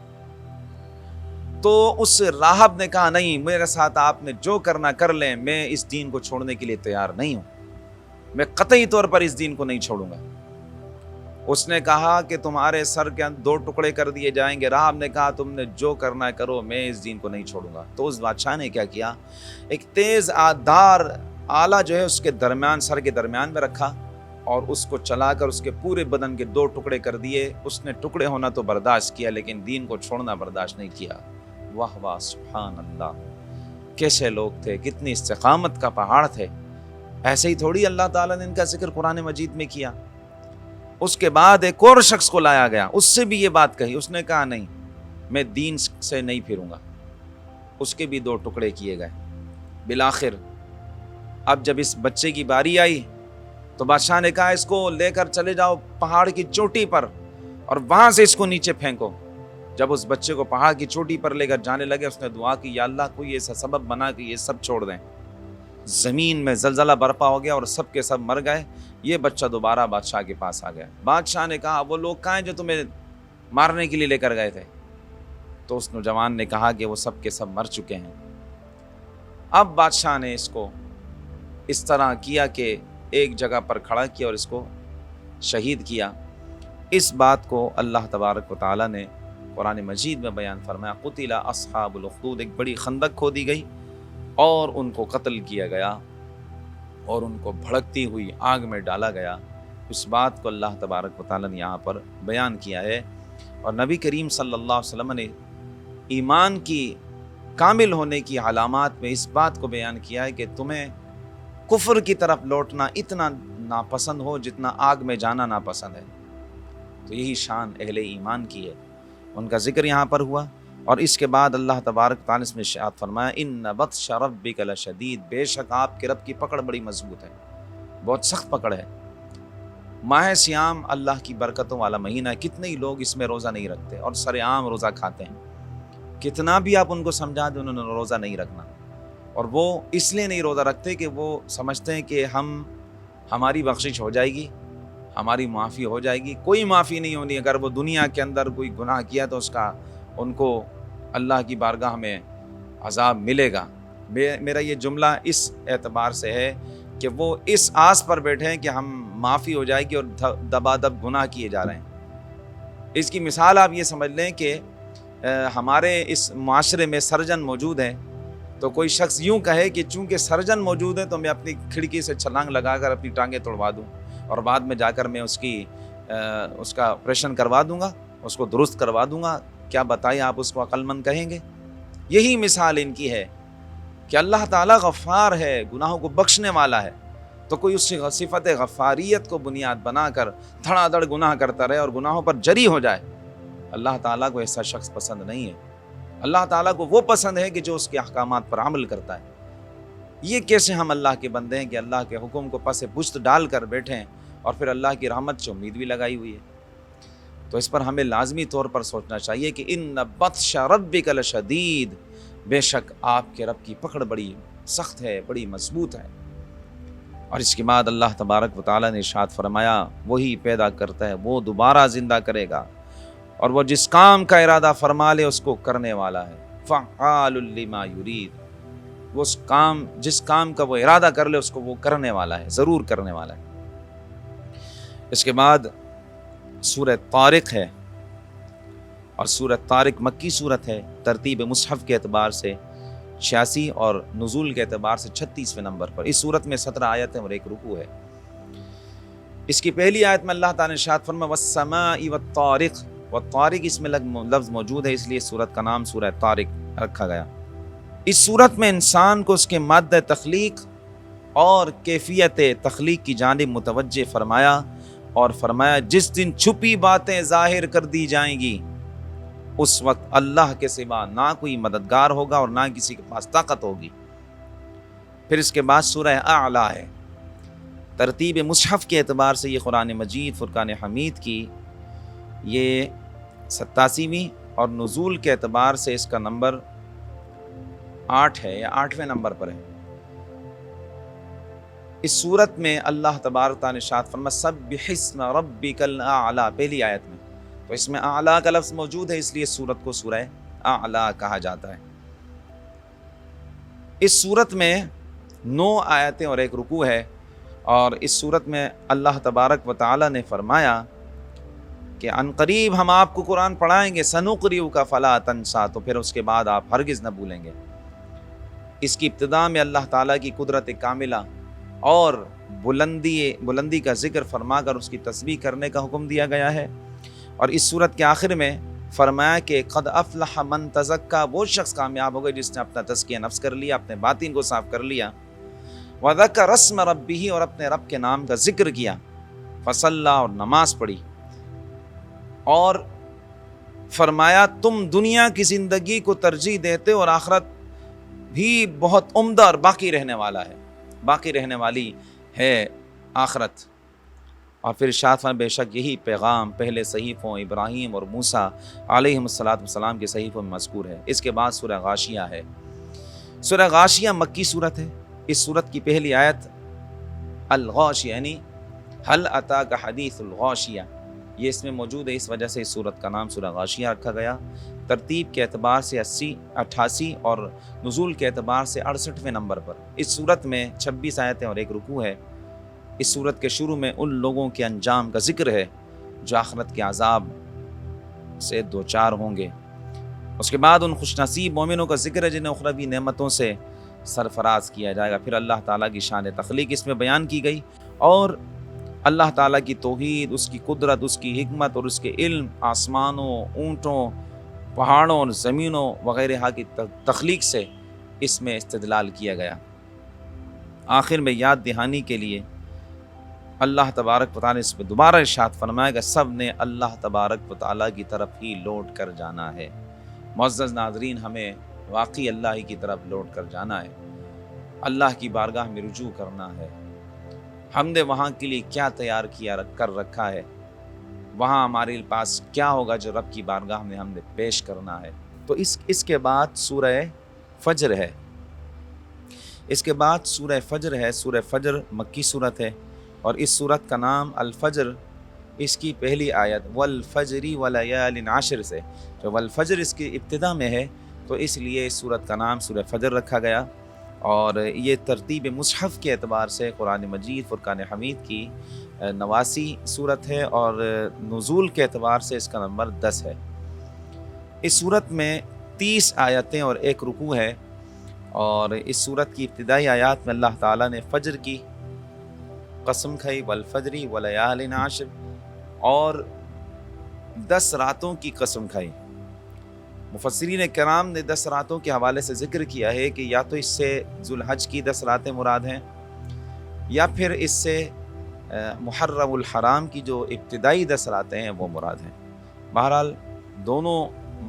تو اس راہب نے کہا نہیں، میرے ساتھ آپ نے جو کرنا کر لیں، میں اس دین کو چھوڑنے کے لیے تیار نہیں ہوں، میں قطعی طور پر اس دین کو نہیں چھوڑوں گا۔ اس نے کہا کہ تمہارے سر کے 2 ٹکڑے کر دیے جائیں گے۔ راہب نے کہا تم نے جو کرنا ہے کرو، میں اس دین کو نہیں چھوڑوں گا۔ تو اس بادشاہ نے کیا کیا، ایک تیز دھار آلہ جو ہے اس کے درمیان، سر کے درمیان میں رکھا اور اس کو چلا کر اس کے پورے بدن کے 2 ٹکڑے کر دیے۔ اس نے ٹکڑے ہونا تو برداشت کیا لیکن دین کو چھوڑنا برداشت نہیں کیا۔ واہ واہ سبحان اللہ، کیسے لوگ تھے، کتنی استقامت کا پہاڑ تھے۔ ایسے ہی تھوڑی اللہ تعالیٰ نے ان کا ذکر قرآن مجید میں کیا۔ اس کے بعد ایک اور شخص کو لایا گیا، اس سے بھی یہ بات کہی۔ اس نے کہا نہیں، میں دین سے نہیں پھروں گا۔ اس کے بھی 2 ٹکڑے کیے گئے۔ بالآخر اب جب اس بچے کی باری آئی تو بادشاہ نے کہا اس کو لے کر چلے جاؤ پہاڑ کی چوٹی پر اور وہاں سے اس کو نیچے پھینکو۔ جب اس بچے کو پہاڑ کی چوٹی پر لے کر جانے لگے اس نے دعا کی، یا اللہ کوئی ایسا سبب بنا کہ یہ سب چھوڑ دیں۔ زمین میں زلزلہ برپا ہو گیا اور سب کے سب مر گئے۔ یہ بچہ دوبارہ بادشاہ کے پاس آ گیا۔ بادشاہ نے کہا وہ لوگ کہاں ہیں جو تمہیں مارنے کے لیے لے کر گئے تھے؟ تو اس نوجوان نے کہا کہ وہ سب کے سب مر چکے ہیں۔ اب بادشاہ نے اس کو اس طرح کیا کہ ایک جگہ پر کھڑا کیا اور اس کو شہید کیا۔ اس بات کو اللہ تبارک و تعالیٰ نے قرآن مجید میں بیان فرمایا، قتل اصحاب الاخدود، ایک بڑی خندق کھودی گئی اور ان کو قتل کیا گیا اور ان کو بھڑکتی ہوئی آگ میں ڈالا گیا۔ اس بات کو اللہ تبارک و تعالیٰ نے یہاں پر بیان کیا ہے۔ اور نبی کریم صلی اللہ علیہ وسلم نے ایمان کی کامل ہونے کی علامات میں اس بات کو بیان کیا ہے کہ تمہیں کفر کی طرف لوٹنا اتنا ناپسند ہو جتنا آگ میں جانا ناپسند ہے۔ تو یہی شان اہل ایمان کی ہے، ان کا ذکر یہاں پر ہوا۔ اور اس کے بعد اللہ تبارک تعالیٰ نے ارشاد فرمایا، ان بطش ربک لشدید، بے شک آپ کے رب کی پکڑ بڑی مضبوط ہے، بہت سخت پکڑ ہے۔ ماہ سیام اللہ کی برکتوں والا مہینہ ہے، کتنے ہی لوگ اس میں روزہ نہیں رکھتے اور سر عام روزہ کھاتے ہیں۔ کتنا بھی آپ ان کو سمجھا دیں انہوں نے روزہ نہیں رکھنا، اور وہ اس لیے نہیں روزہ رکھتے کہ وہ سمجھتے ہیں کہ ہماری بخشش ہو جائے گی، ہماری معافی ہو جائے گی۔ کوئی معافی نہیں ہونی۔ اگر وہ دنیا کے اندر کوئی گناہ کیا تو اس کا ان کو اللہ کی بارگاہ میں عذاب ملے گا۔ میرا یہ جملہ اس اعتبار سے ہے کہ وہ اس آس پر بیٹھے ہیں کہ ہم معافی ہو جائے گی اور دبا دب گناہ کیے جا رہے ہیں۔ اس کی مثال آپ یہ سمجھ لیں کہ ہمارے اس معاشرے میں سرجن موجود ہیں، تو کوئی شخص یوں کہے کہ چونکہ سرجن موجود ہے تو میں اپنی کھڑکی سے چھلانگ لگا کر اپنی ٹانگیں توڑوا دوں اور بعد میں جا کر میں اس کا آپریشن کروا دوں گا، اس کو درست کروا دوں گا۔ کیا بتائیں آپ اس کو عقل مند کہیں گے؟ یہی مثال ان کی ہے کہ اللہ تعالیٰ غفار ہے، گناہوں کو بخشنے والا ہے، تو کوئی اس صفت غفاریت کو بنیاد بنا کر دھڑا دھڑ گناہ کرتا رہے اور گناہوں پر جری ہو جائے، اللہ تعالیٰ کو ایسا شخص پسند نہیں ہے۔ اللہ تعالیٰ کو وہ پسند ہے کہ جو اس کے احکامات پر عمل کرتا ہے۔ یہ کیسے ہم اللہ کے بندے ہیں کہ اللہ کے حکم کو پس پشت ڈال کر بیٹھے ہیں اور پھر اللہ کی رحمت سے امید بھی لگائی ہوئی ہے؟ تو اس پر ہمیں لازمی طور پر سوچنا چاہیے کہ ان بطش ربک لشدید، بے شک آپ کے رب کی پکڑ بڑی سخت ہے، بڑی مضبوط ہے۔ اور اس کے بعد اللہ تبارک و تعالیٰ نے ارشاد فرمایا، وہی پیدا کرتا ہے، وہ دوبارہ زندہ کرے گا، اور وہ جس کام کا ارادہ فرما لے اس کو کرنے والا ہے۔ فعال لما یرید، وہ جس کام کا وہ ارادہ کر لے اس کو وہ کرنے والا ہے، ضرور کرنے والا ہے۔ اس کے بعد سورہ طارق ہے، اور سورہ طارق مکی سورت ہے، ترتیب مصحف کے اعتبار سے 86 اور نزول کے اعتبار سے 36ویں نمبر پر۔ اس سورت میں 17 آیتیں اور ایک رکوع ہے۔ اس کی پہلی آیت میں اللہ تعالیٰ نے ارشاد فرمایا، والسماء والطارق، والطارق اس میں لفظ موجود ہے، اس لیے سورت کا نام سورہ طارق رکھا گیا۔ اس سورت میں انسان کو اس کے مادہ تخلیق اور کیفیت تخلیق کی جانب متوجہ فرمایا، اور فرمایا جس دن چھپی باتیں ظاہر کر دی جائیں گی اس وقت اللہ کے سوا نہ کوئی مددگار ہوگا اور نہ کسی کے پاس طاقت ہوگی۔ پھر اس کے بعد سورہ اعلیٰ ہے، ترتیب مصحف کے اعتبار سے یہ قرآن مجید فرقان حمید کی یہ 87ویں اور نزول کے اعتبار سے اس کا نمبر 8 ہے یا 8ویں نمبر پر ہے۔ اس صورت میں اللہ تبارک تعالیٰ نے ارشاد فرمایا، سبح اسم ربک الاعلیٰ، پہلی آیت میں تو اس میں اعلیٰ کا لفظ موجود ہے، اس لیے سورت کو سورہ اعلیٰ کہا جاتا ہے۔ اس سورت میں 9 آیتیں اور ایک رکوع ہے، اور اس سورت میں اللہ تبارک و تعالیٰ نے فرمایا کہ ان قریب ہم آپ کو قرآن پڑھائیں گے، سنقرئک فلا تنسیٰ، تو پھر اس کے بعد آپ ہرگز نہ بھولیں گے۔ اس کی ابتدا میں اللہ تعالیٰ کی قدرت کاملہ اور بلندی کا ذکر فرما کر اس کی تسبیح کرنے کا حکم دیا گیا ہے، اور اس سورت کے آخر میں فرمایا کہ قد افلح من تزکا، وہ شخص کامیاب ہو گئے جس نے اپنا تزکیہ نفس کر لیا، اپنے باطن کو صاف کر لیا، وذکر اسم ربہ، اور اپنے رب کے نام کا ذکر کیا، فصلی، اور نماز پڑھی، اور فرمایا تم دنیا کی زندگی کو ترجیح دیتے اور آخرت بھی بہت عمدہ اور باقی رہنے والا ہے، باقی رہنے والی ہے آخرت۔ اور پھر ارشاد فرمایا بے شک یہی پیغام پہلے صحیفوں ابراہیم اور موسیٰ علیہم السلام کے صحیفوں میں مذکور ہے۔ اس کے بعد سورہ غاشیہ ہے۔ سورہ غاشیہ مکی صورت ہے۔ اس صورت کی پہلی آیت الغاشیہ یعنی هل اتاک حدیث الغاشیہ، یہ اس میں موجود ہے، اس وجہ سے اس صورت کا نام سورہ غاشیہ رکھا گیا۔ ترتیب کے اعتبار سے 80، 88 اور نزول کے اعتبار سے 68ویں نمبر پر۔ اس صورت میں 26 آیتیں اور 1 رکوع ہے۔ اس صورت کے شروع میں ان لوگوں کے انجام کا ذکر ہے جو آخرت کے عذاب سے دوچار ہوں گے۔ اس کے بعد ان خوش نصیب مومنوں کا ذکر ہے جنہیں اخروی نعمتوں سے سرفراز کیا جائے گا۔ پھر اللہ تعالیٰ کی شان تخلیق اس میں بیان کی گئی اور اللہ تعالیٰ کی توحید، اس کی قدرت، اس کی حکمت اور اس کے علم، آسمانوں، اونٹوں، پہاڑوں اور زمینوں وغیرہ کی تخلیق سے اس میں استدلال کیا گیا۔ آخر میں یاد دہانی کے لیے اللہ تبارک و تعالیٰ نے اس پہ دوبارہ ارشاد فرمایا کہ سب نے اللہ تبارک و تعالیٰ کی طرف ہی لوٹ کر جانا ہے۔ معزز ناظرین، ہمیں واقعی اللہ ہی کی طرف لوٹ کر جانا ہے، اللہ کی بارگاہ میں رجوع کرنا ہے۔ ہم نے وہاں کے لیے کیا تیار کر رکھا ہے، وہاں ہمارے پاس کیا ہوگا جو رب کی بارگاہ میں ہم نے پیش کرنا ہے۔ تو اس کے بعد سورہ فجر ہے۔ اس کے بعد سورہ فجر ہے۔ سورہ فجر مکی صورت ہے اور اس صورت کا نام الفجر، اس کی پہلی آیت والفجر ولیال عشر سے، جو والفجر اس کی ابتدا میں ہے تو اس لیے اس صورت کا نام سورہ فجر رکھا گیا۔ اور یہ ترتیب مصحف کے اعتبار سے قرآن مجید فرقان حمید کی 89 صورت ہے اور نزول کے اعتبار سے اس کا نمبر 10 ہے۔ اس صورت میں 30 آیتیں اور 1 رکوع ہے اور اس صورت کی ابتدائی آیات میں اللہ تعالیٰ نے فجر کی قسم کھائی، والفجر ولیال عشر، اور 10 راتوں کی قسم کھائی۔ مفسرین کرام نے 10 راتوں کے حوالے سے ذکر کیا ہے کہ یا تو اس سے ذوالحج کی 10 راتیں مراد ہیں یا پھر اس سے محرم الحرام کی جو ابتدائی 10 راتیں ہیں وہ مراد ہیں۔ بہرحال دونوں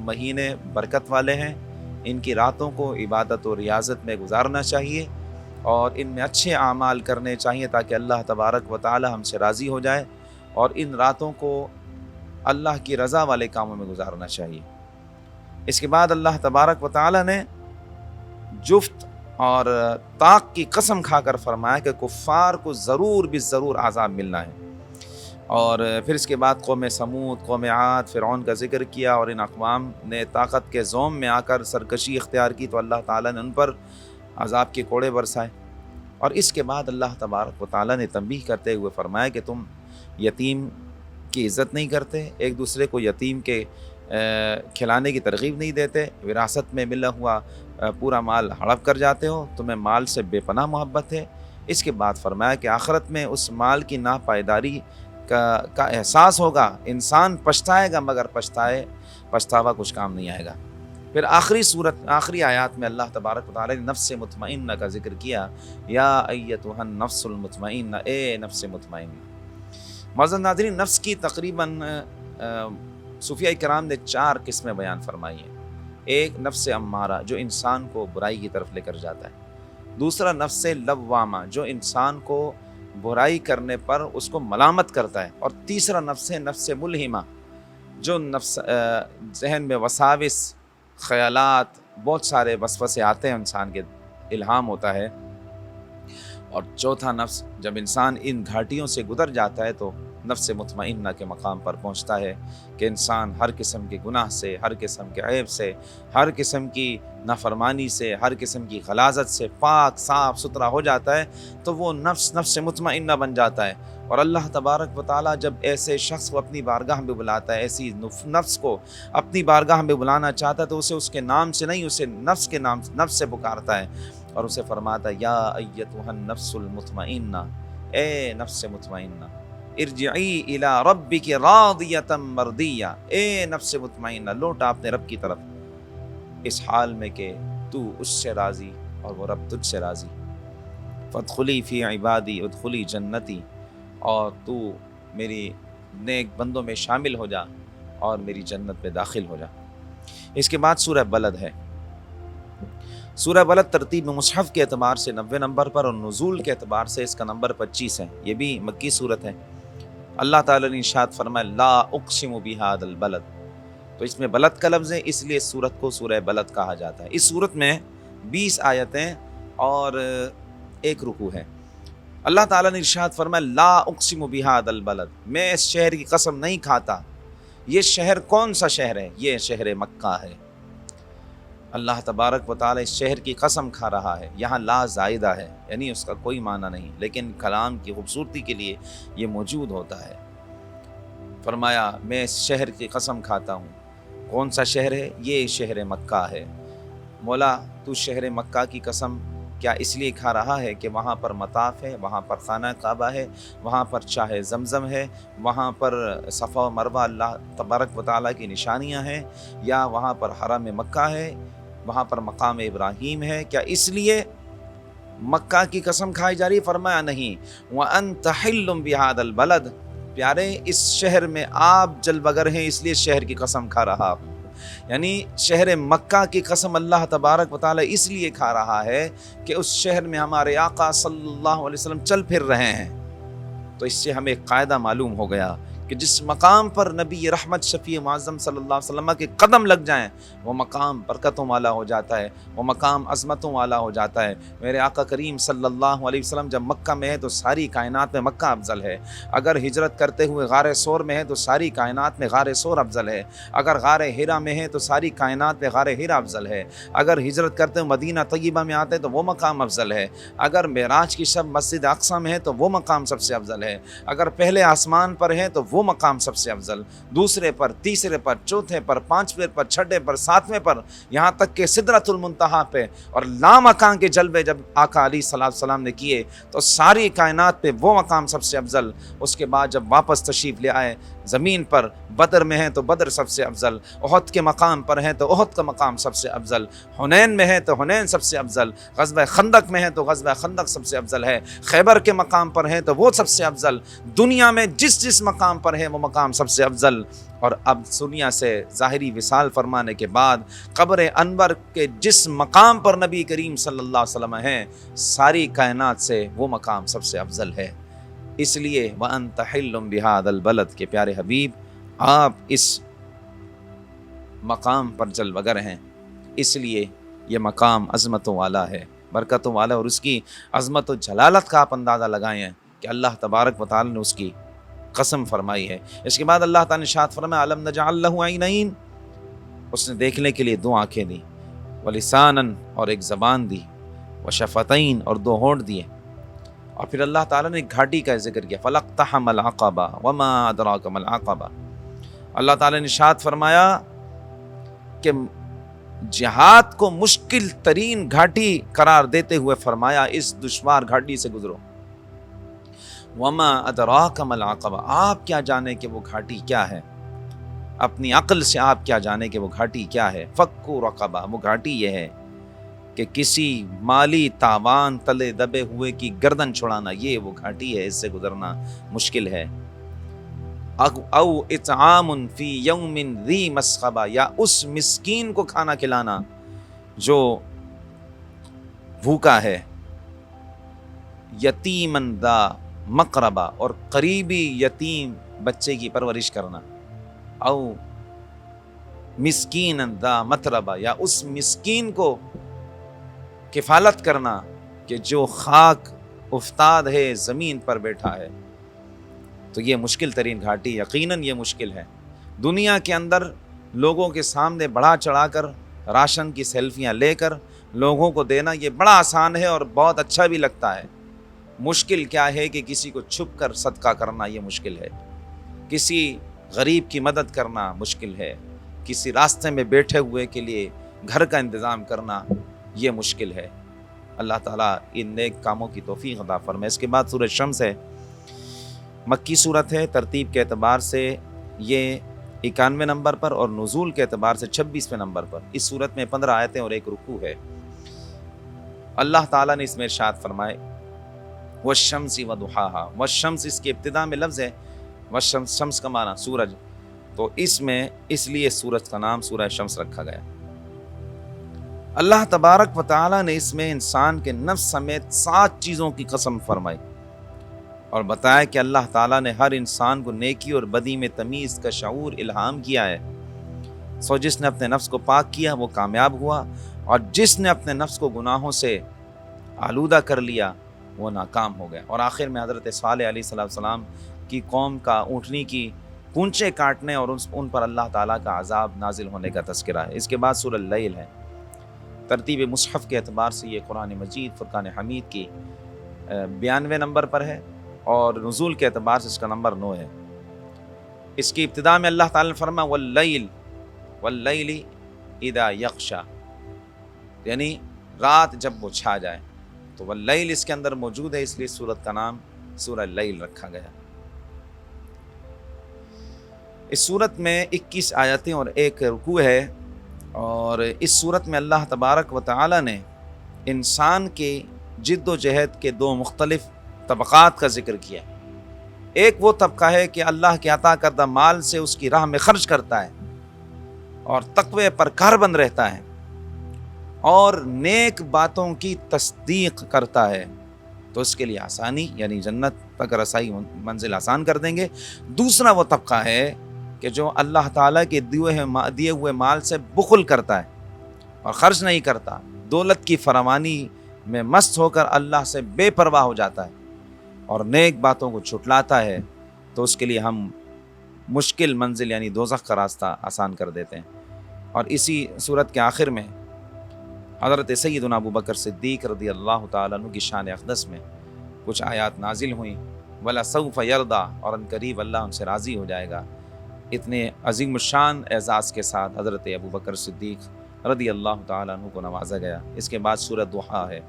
مہینے برکت والے ہیں، ان کی راتوں کو عبادت و ریاضت میں گزارنا چاہیے اور ان میں اچھے اعمال کرنے چاہیے تاکہ اللہ تبارک و تعالی ہم سے راضی ہو جائے، اور ان راتوں کو اللہ کی رضا والے کاموں میں گزارنا چاہیے۔ اس کے بعد اللہ تبارک و تعالی نے جفت اور طاق کی قسم کھا کر فرمایا کہ کفار کو ضرور بالضرور عذاب ملنا ہے۔ اور پھر اس کے بعد قوم سمود، قوم عاد، فرعون کا ذکر کیا اور ان اقوام نے طاقت کے زوم میں آ کر سرکشی اختیار کی تو اللہ تعالیٰ نے ان پر عذاب کے کوڑے برسائے۔ اور اس کے بعد اللہ تبارک و تعالیٰ نے تنبیہ کرتے ہوئے فرمایا کہ تم یتیم کی عزت نہیں کرتے، ایک دوسرے کو یتیم کے کھلانے کی ترغیب نہیں دیتے، وراثت میں ملا ہوا پورا مال ہڑپ کر جاتے ہو، تمہیں مال سے بے پناہ محبت ہے۔ اس کے بعد فرمایا کہ آخرت میں اس مال کی ناپائیداری کا احساس ہوگا، انسان پچھتائے گا مگر پچھتاوا کچھ کام نہیں آئے گا۔ پھر آخری آیات میں اللہ تبارک و تعالی نے نفس مطمئنہ کا ذکر کیا، یا ایتھا النفس المطمئنہ، اے نفس مطمئنہ۔ معزز ناظرین، نفس کی تقریباً صوفیہ کرام نے 4 قسمیں بیان فرمائی ہیں۔ ایک نفس امارہ جو انسان کو برائی کی طرف لے کر جاتا ہے، دوسرا نفس لوامہ جو انسان کو برائی کرنے پر اس کو ملامت کرتا ہے، اور تیسرا نفس ملہمہ جو ذہن میں وساوس، خیالات، بہت سارے وسوسے آتے ہیں، انسان کے الہام ہوتا ہے، اور چوتھا نفس جب انسان ان گھاٹیوں سے گزر جاتا ہے تو نفس مطمئنہ کے مقام پر پہنچتا ہے کہ انسان ہر قسم کے گناہ سے، ہر قسم کے عیب سے، ہر قسم کی نافرمانی سے، ہر قسم کی غلاظت سے پاک صاف ستھرا ہو جاتا ہے تو وہ نفس مطمئنہ بن جاتا ہے۔ اور اللہ تبارک و تعالیٰ جب ایسے شخص کو اپنی بارگاہ میں بلاتا ہے، ایسی نفس کو اپنی بارگاہ میں بلانا چاہتا ہے تو اسے اس کے نام سے نہیں، اسے نفس کے نام نفس سے پکارتا ہے اور اسے فرماتا ہے یا ایتھا النفس المطمئنہ، اے نفس مطمئنہ، ارجعی الی ربک راضیۃ مرضیہ، اے نفس مطمئنہ لوٹ اپنے رب کی طرف اس حال میں کہ تو اس سے راضی اور وہ رب تجھ سے راضی۔ فادخلی فی عبادی ادخلی جنتی، اور تو میری نیک بندوں میں شامل ہو جا اور میری جنت میں داخل ہو جا۔ اس کے بعد سورہ بلد ہے۔ سورہ بلد ترتیب مصحف کے اعتبار سے 90 نمبر پر اور نزول کے اعتبار سے اس کا نمبر 25 ہے۔ یہ بھی مکی صورت ہے اللہ تعالیٰ نے ارشاد فرمایا لا اقسم بہذا البلد، تو اس میں بلد کا لفظ ہے، اس لیے سورت کو سورہ بلد کہا جاتا ہے۔ اس سورت میں 20 آیتیں اور ایک رکوع ہے۔ اللہ تعالیٰ نے ارشاد فرمایا لا اقسم بہذا البلد، میں اس شہر کی قسم نہیں کھاتا۔ یہ شہر کون سا شہر ہے؟ یہ شہر مکہ ہے۔ اللہ تبارک و تعالیٰ اس شہر کی قسم کھا رہا ہے۔ یہاں لا زائدہ ہے، یعنی اس کا کوئی معنی نہیں، لیکن کلام کی خوبصورتی کے لیے یہ موجود ہوتا ہے۔ فرمایا میں اس شہر کی قسم کھاتا ہوں۔ کون سا شہر ہے؟ یہ شہر مکہ ہے۔ مولا تو شہر مکہ کی قسم کیا اس لیے کھا رہا ہے کہ وہاں پر مطاف ہے، وہاں پر خانہ کعبہ ہے، وہاں پر چاہے زمزم ہے، وہاں پر صفا و مروہ اللہ تبارک و تعالیٰ کی نشانیاں ہیں، یا وہاں پر حرم مکہ ہے، وہاں پر مقام ابراہیم ہے؟ کیا اس لیے مکہ کی قسم کھائی جا رہی؟ فرمایا نہیں۔ وَأَنْتَ حِلٌّ بِهَذَا الْبَلَدِ، پیارے اس شہر میں آپ جلوگر ہیں، اس لیے شہر کی قسم کھا رہا ہوں۔ یعنی شہر مکہ کی قسم اللہ تبارک و تعالیٰ اس لیے کھا رہا ہے کہ اس شہر میں ہمارے آقا صلی اللہ علیہ وسلم چل پھر رہے ہیں۔ تو اس سے ہمیں ایک قاعدہ معلوم ہو گیا کہ جس مقام پر نبی رحمت شفیع معظم صلی اللہ علیہ وسلم کے قدم لگ جائیں وہ مقام برکتوں والا ہو جاتا ہے، وہ مقام عظمتوں والا ہو جاتا ہے۔ میرے آقا کریم صلی اللہ علیہ وسلم جب مکہ میں ہے تو ساری کائنات میں مکہ افضل ہے۔ اگر ہجرت کرتے ہوئے غار ثور میں ہے تو ساری کائنات میں غار ثور افضل ہے۔ اگر غار حرا میں ہے تو ساری کائنات میں غار حرا افضل ہے۔ اگر ہجرت کرتے ہوئے مدینہ طیبہ میں آتے تو وہ مقام افضل ہے۔ اگر معراج کی شب مسجد اقصی میں ہے تو وہ مقام سب سے افضل ہے۔ اگر پہلے آسمان پر ہے تو وہ مقام سب سے افضل، دوسرے پر، تیسرے پر، چوتھے پر، پانچویں پر، چھٹے پر، ساتویں پر، یہاں تک کہ سدرۃ المنتہا پہ، اور لامکان کے جلوے جب آقا علیہ السلام نے کیے تو ساری کائنات پہ وہ مقام سب سے افضل۔ اس کے بعد جب واپس تشریف لے آئے زمین پر، بدر میں ہیں تو بدر سب سے افضل، احد کے مقام پر ہیں تو احد کا مقام سب سے افضل، حنین میں ہے تو حنین سب سے افضل، غزوہ خندق میں ہے تو غزوہ خندق سب سے افضل ہے، خیبر کے مقام پر ہیں تو وہ سب سے افضل، دنیا میں جس مقام پر ہے وہ مقام سب سے افضل۔ اور اب دنیا سے ظاہری وصال فرمانے کے بعد قبر انور کے جس مقام پر نبی کریم صلی اللہ علیہ وسلم ہیں ساری کائنات سے وہ مقام سب سے افضل ہے۔ اس لیے وَأَنْتَ حِلٌّ بِهَذَا الْبَلَدِ کے پیارے حبیب آپ اس مقام پر جلوگر ہیں، اس لیے یہ مقام عظمتوں والا ہے، برکتوں والا، اور اس کی عظمت و جلالت کا آپ اندازہ لگائیں ہیں کہ اللہ تبارک و تعالی نے اس کی قسم فرمائی ہے۔ اس کے بعد اللہ تعالی نے ارشاد فرمایا الم نجعل لہ عینین، اس نے دیکھنے کے لیے 2 آنکھیں دی، ولسانن اور ایک زبان دی، وشفتین اور 2 ہونٹ دیے، اور پھر اللہ تعالیٰ نے گھاٹی کا ذکر کیا فلاقتحم العقبہ وما ادراک ما العقبہ۔ اللہ تعالیٰ نے ارشاد فرمایا کہ جہاد کو مشکل ترین گھاٹی قرار دیتے ہوئے فرمایا اس دشوار گھاٹی سے گزرو۔ وما ادراک ما العقبہ، آپ کیا جانے کہ وہ گھاٹی کیا ہے، اپنی عقل سے آپ کیا جانے کہ وہ گھاٹی کیا ہے۔ فکو رقبہ، وہ گھاٹی یہ ہے کہ کسی مالی تاوان تلے دبے ہوئے کی گردن چھڑانا، یہ وہ گھاٹی ہے، اس سے گزرنا مشکل ہے۔ او اطعام فی یوم ذی مسغبہ، یا اس مسکین کو کھانا کھلانا جو بھوکا ہے، یتیمن ذا مقربہ، اور قریبی یتیم بچے کی پرورش کرنا، او مسکین ذا متربہ، یا اس مسکین کو کفالت کرنا کہ جو خاک افتاد ہے، زمین پر بیٹھا ہے۔ تو یہ مشکل ترین گھاٹی، یقیناً یہ مشکل ہے۔ دنیا کے اندر لوگوں کے سامنے بڑھا چڑھا کر راشن کی سیلفیاں لے کر لوگوں کو دینا یہ بڑا آسان ہے اور بہت اچھا بھی لگتا ہے۔ مشکل کیا ہے کہ کسی کو چھپ کر صدقہ کرنا، یہ مشکل ہے۔ کسی غریب کی مدد کرنا مشکل ہے۔ کسی راستے میں بیٹھے ہوئے کے لیے گھر کا انتظام کرنا یہ مشکل ہے۔ اللہ تعالیٰ ان نیک کاموں کی توفیق عطا فرمائے۔ اس کے بعد سورۃ شمس ہے، مکی صورت ہے، ترتیب کے اعتبار سے یہ 91 نمبر پر اور نزول کے اعتبار سے 26ویں نمبر پر۔ اس صورت میں 15 آیتیں اور 1 رکوع ہے۔ اللہ تعالیٰ نے اس میں ارشاد فرمائے والشمس وضحاہا، والشمس اس کی ابتدا میں لفظ ہے، والشمس شمس کا معنی سورج، تو اس میں اس لیے سورج کا نام سورہ شمس رکھا گیا۔ اللہ تبارک و تعالیٰ نے اس میں انسان کے نفس سمیت 7 چیزوں کی قسم فرمائی، اور بتایا کہ اللہ تعالیٰ نے ہر انسان کو نیکی اور بدی میں تمیز کا شعور الہام کیا ہے۔ سو جس نے اپنے نفس کو پاک کیا وہ کامیاب ہوا، اور جس نے اپنے نفس کو گناہوں سے آلودہ کر لیا وہ ناکام ہو گیا۔ اور آخر میں حضرت صالح علیہ السلام کی قوم کا اونٹنی کی پونچھیں کاٹنے اور ان پر اللہ تعالیٰ کا عذاب نازل ہونے کا تذکرہ ہے۔ اس کے بعد سورہ اللیل ہے۔ ترتیب مصحف کے اعتبار سے یہ قرآن مجید فرقان حمید کی 92 نمبر پر ہے، اور نزول کے اعتبار سے اس کا نمبر 9 ہے۔ اس کی ابتدا میں اللہ تعالیٰ نے فرمایا واللیل اذا یغشا، یعنی رات جب وہ چھا جائے، تو واللیل اس کے اندر موجود ہے، اس لیے سورت کا نام سورہ اللیل رکھا گیا۔ اس سورت میں 21 آیتیں اور 1 رکوع ہے، اور اس سورت میں اللہ تبارک و تعالی نے انسان کے جد و جہد کے 2 مختلف طبقات کا ذکر کیا۔ ایک وہ طبقہ ہے کہ اللہ کے عطا کردہ مال سے اس کی راہ میں خرچ کرتا ہے اور تقوی پر کاربند رہتا ہے اور نیک باتوں کی تصدیق کرتا ہے، تو اس کے لیے آسانی یعنی جنت تک رسائی منزل آسان کر دیں گے۔ دوسرا وہ طبقہ ہے کہ جو اللہ تعالیٰ کے دیے ہوئے مال سے بخل کرتا ہے اور خرچ نہیں کرتا، دولت کی فراوانی میں مست ہو کر اللہ سے بے پرواہ ہو جاتا ہے اور نیک باتوں کو چھٹلاتا ہے، تو اس کے لیے ہم مشکل منزل یعنی دوزخ کا راستہ آسان کر دیتے ہیں۔ اور اسی صورت کے آخر میں حضرت سیدنا ابو بکر صدیق رضی اللہ تعالیٰ عنہ کی شان اقدس میں کچھ آیات نازل ہوئیں، وَلَسَوْفَ يَرْضَىٰ، اور ان قریب اللہ ان سے راضی ہو جائے گا۔ اتنے عظیم الشان اعزاز کے ساتھ حضرت ابو بکر صدیق رضی اللہ تعالیٰ عنہ کو نوازا گیا۔ اس کے بعد سورہ ضحیٰ ہے۔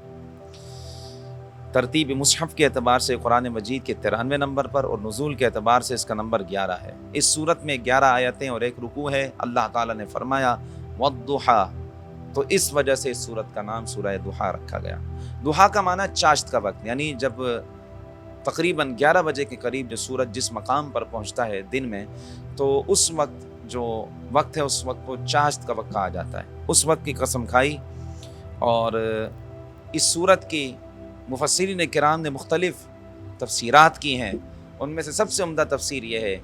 ترتیب مصحف کے اعتبار سے قرآن مجید کے 93 نمبر پر، اور نزول کے اعتبار سے اس کا نمبر 11 ہے۔ اس صورت میں 11 آیتیں اور 1 رکوع ہے۔ اللہ تعالیٰ نے فرمایا وَالضُّحَىٰ، تو اس وجہ سے اس صورت کا نام سورہ ضحیٰ رکھا گیا۔ ضحیٰ کا معنی چاشت کا وقت، یعنی جب تقریباً 11 بجے کے قریب جو سورج جس مقام پر پہنچتا ہے دن میں، تو اس وقت جو وقت ہے اس وقت کو چاشت کا وقت کہا جاتا ہے۔ اس وقت کی قسم کھائی، اور اس سورت کی مفسرین کرام نے مختلف تفسیرات کی ہیں۔ ان میں سے سب سے عمدہ تفسیر یہ ہے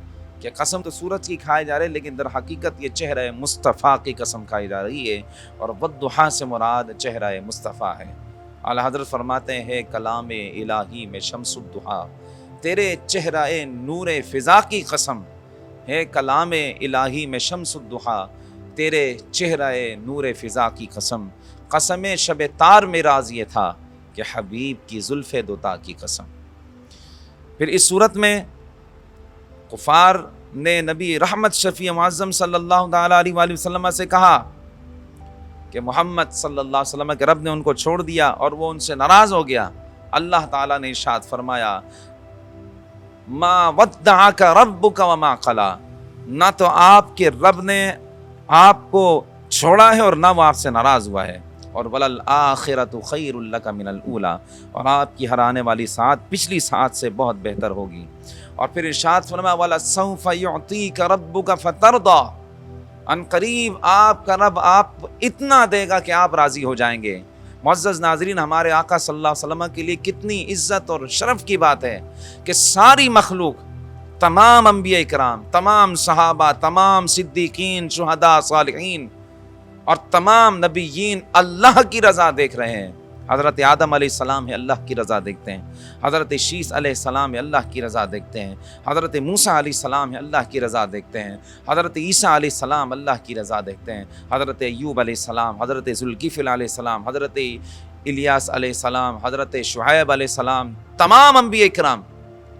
کہ قسم تو سورج کی کھائی جا رہی ہے، لیکن در حقیقت یہ چہرہ مصطفیٰ کی قسم کھائی جا رہی ہے، اور والضحیٰ سے مراد چہرہ مصطفیٰ ہے۔ اعلیٰ حضرت فرماتے ہیں کلام الہی میں شمس الضحیٰ، تیرے چہرہ نور فضا کی قسم ہے، کلام الہی میں شمس الضحیٰ، تیرے چہرہ نور فضا کی قسم، قسم شب تار میں راز یہ تھا کہ حبیب کی زلف دوتا کی قسم۔ پھر اس صورت میں کفار نے نبی رحمت شفیع معظم صلی اللہ علیہ وآلہ وسلم سے کہا کہ محمد صلی اللہ علیہ وسلم کے رب نے ان کو چھوڑ دیا اور وہ ان سے ناراض ہو گیا۔ اللہ تعالیٰ نے ارشاد فرمایا ما ودعک ربک وما قلی، نہ تو آپ کے رب نے آپ کو چھوڑا ہے اور نہ وہ آپ سے ناراض ہوا ہے، اور وَلَلْآخِرَةُ خَيْرٌ لَكَ مِنَ الْأُولَىٰ، اور آپ کی ہر آنے والی ساعت پچھلی ساعت سے بہت بہتر ہوگی۔ اور پھر ارشاد فرمایا وَلَسَوْفَ يُعْطِيكَ رَبُّكَ فَتَرْضَىٰ، ان قریب آپ کا رب آپ اتنا دے گا کہ آپ راضی ہو جائیں گے۔ معزز ناظرین، ہمارے آقا صلی اللہ علیہ وسلم کے لیے کتنی عزت اور شرف کی بات ہے کہ ساری مخلوق، تمام انبیاء کرام، تمام صحابہ، تمام صدیقین، شہداء، صالحین اور تمام نبیین اللہ کی رضا دیکھ رہے ہیں۔ حضرت آدم علیہ السلام ہے اللہ کی رضا دیکھتے ہیں، حضرت شیس علیہ السلام ہے اللہ کی رضا دیکھتے ہیں، حضرت موسیٰ علیہ السلام ہے اللہ کی رضا دیکھتے ہیں، حضرت عیسیٰ علیہ السلام اللہ کی رضا دیکھتے ہیں، حضرت ایوب علیہ السلام، حضرت ذوالکفل علیہ السلام، حضرت الیاس علیہ السلام، حضرت شعیب علیہ السلام، تمام انبیاء کرام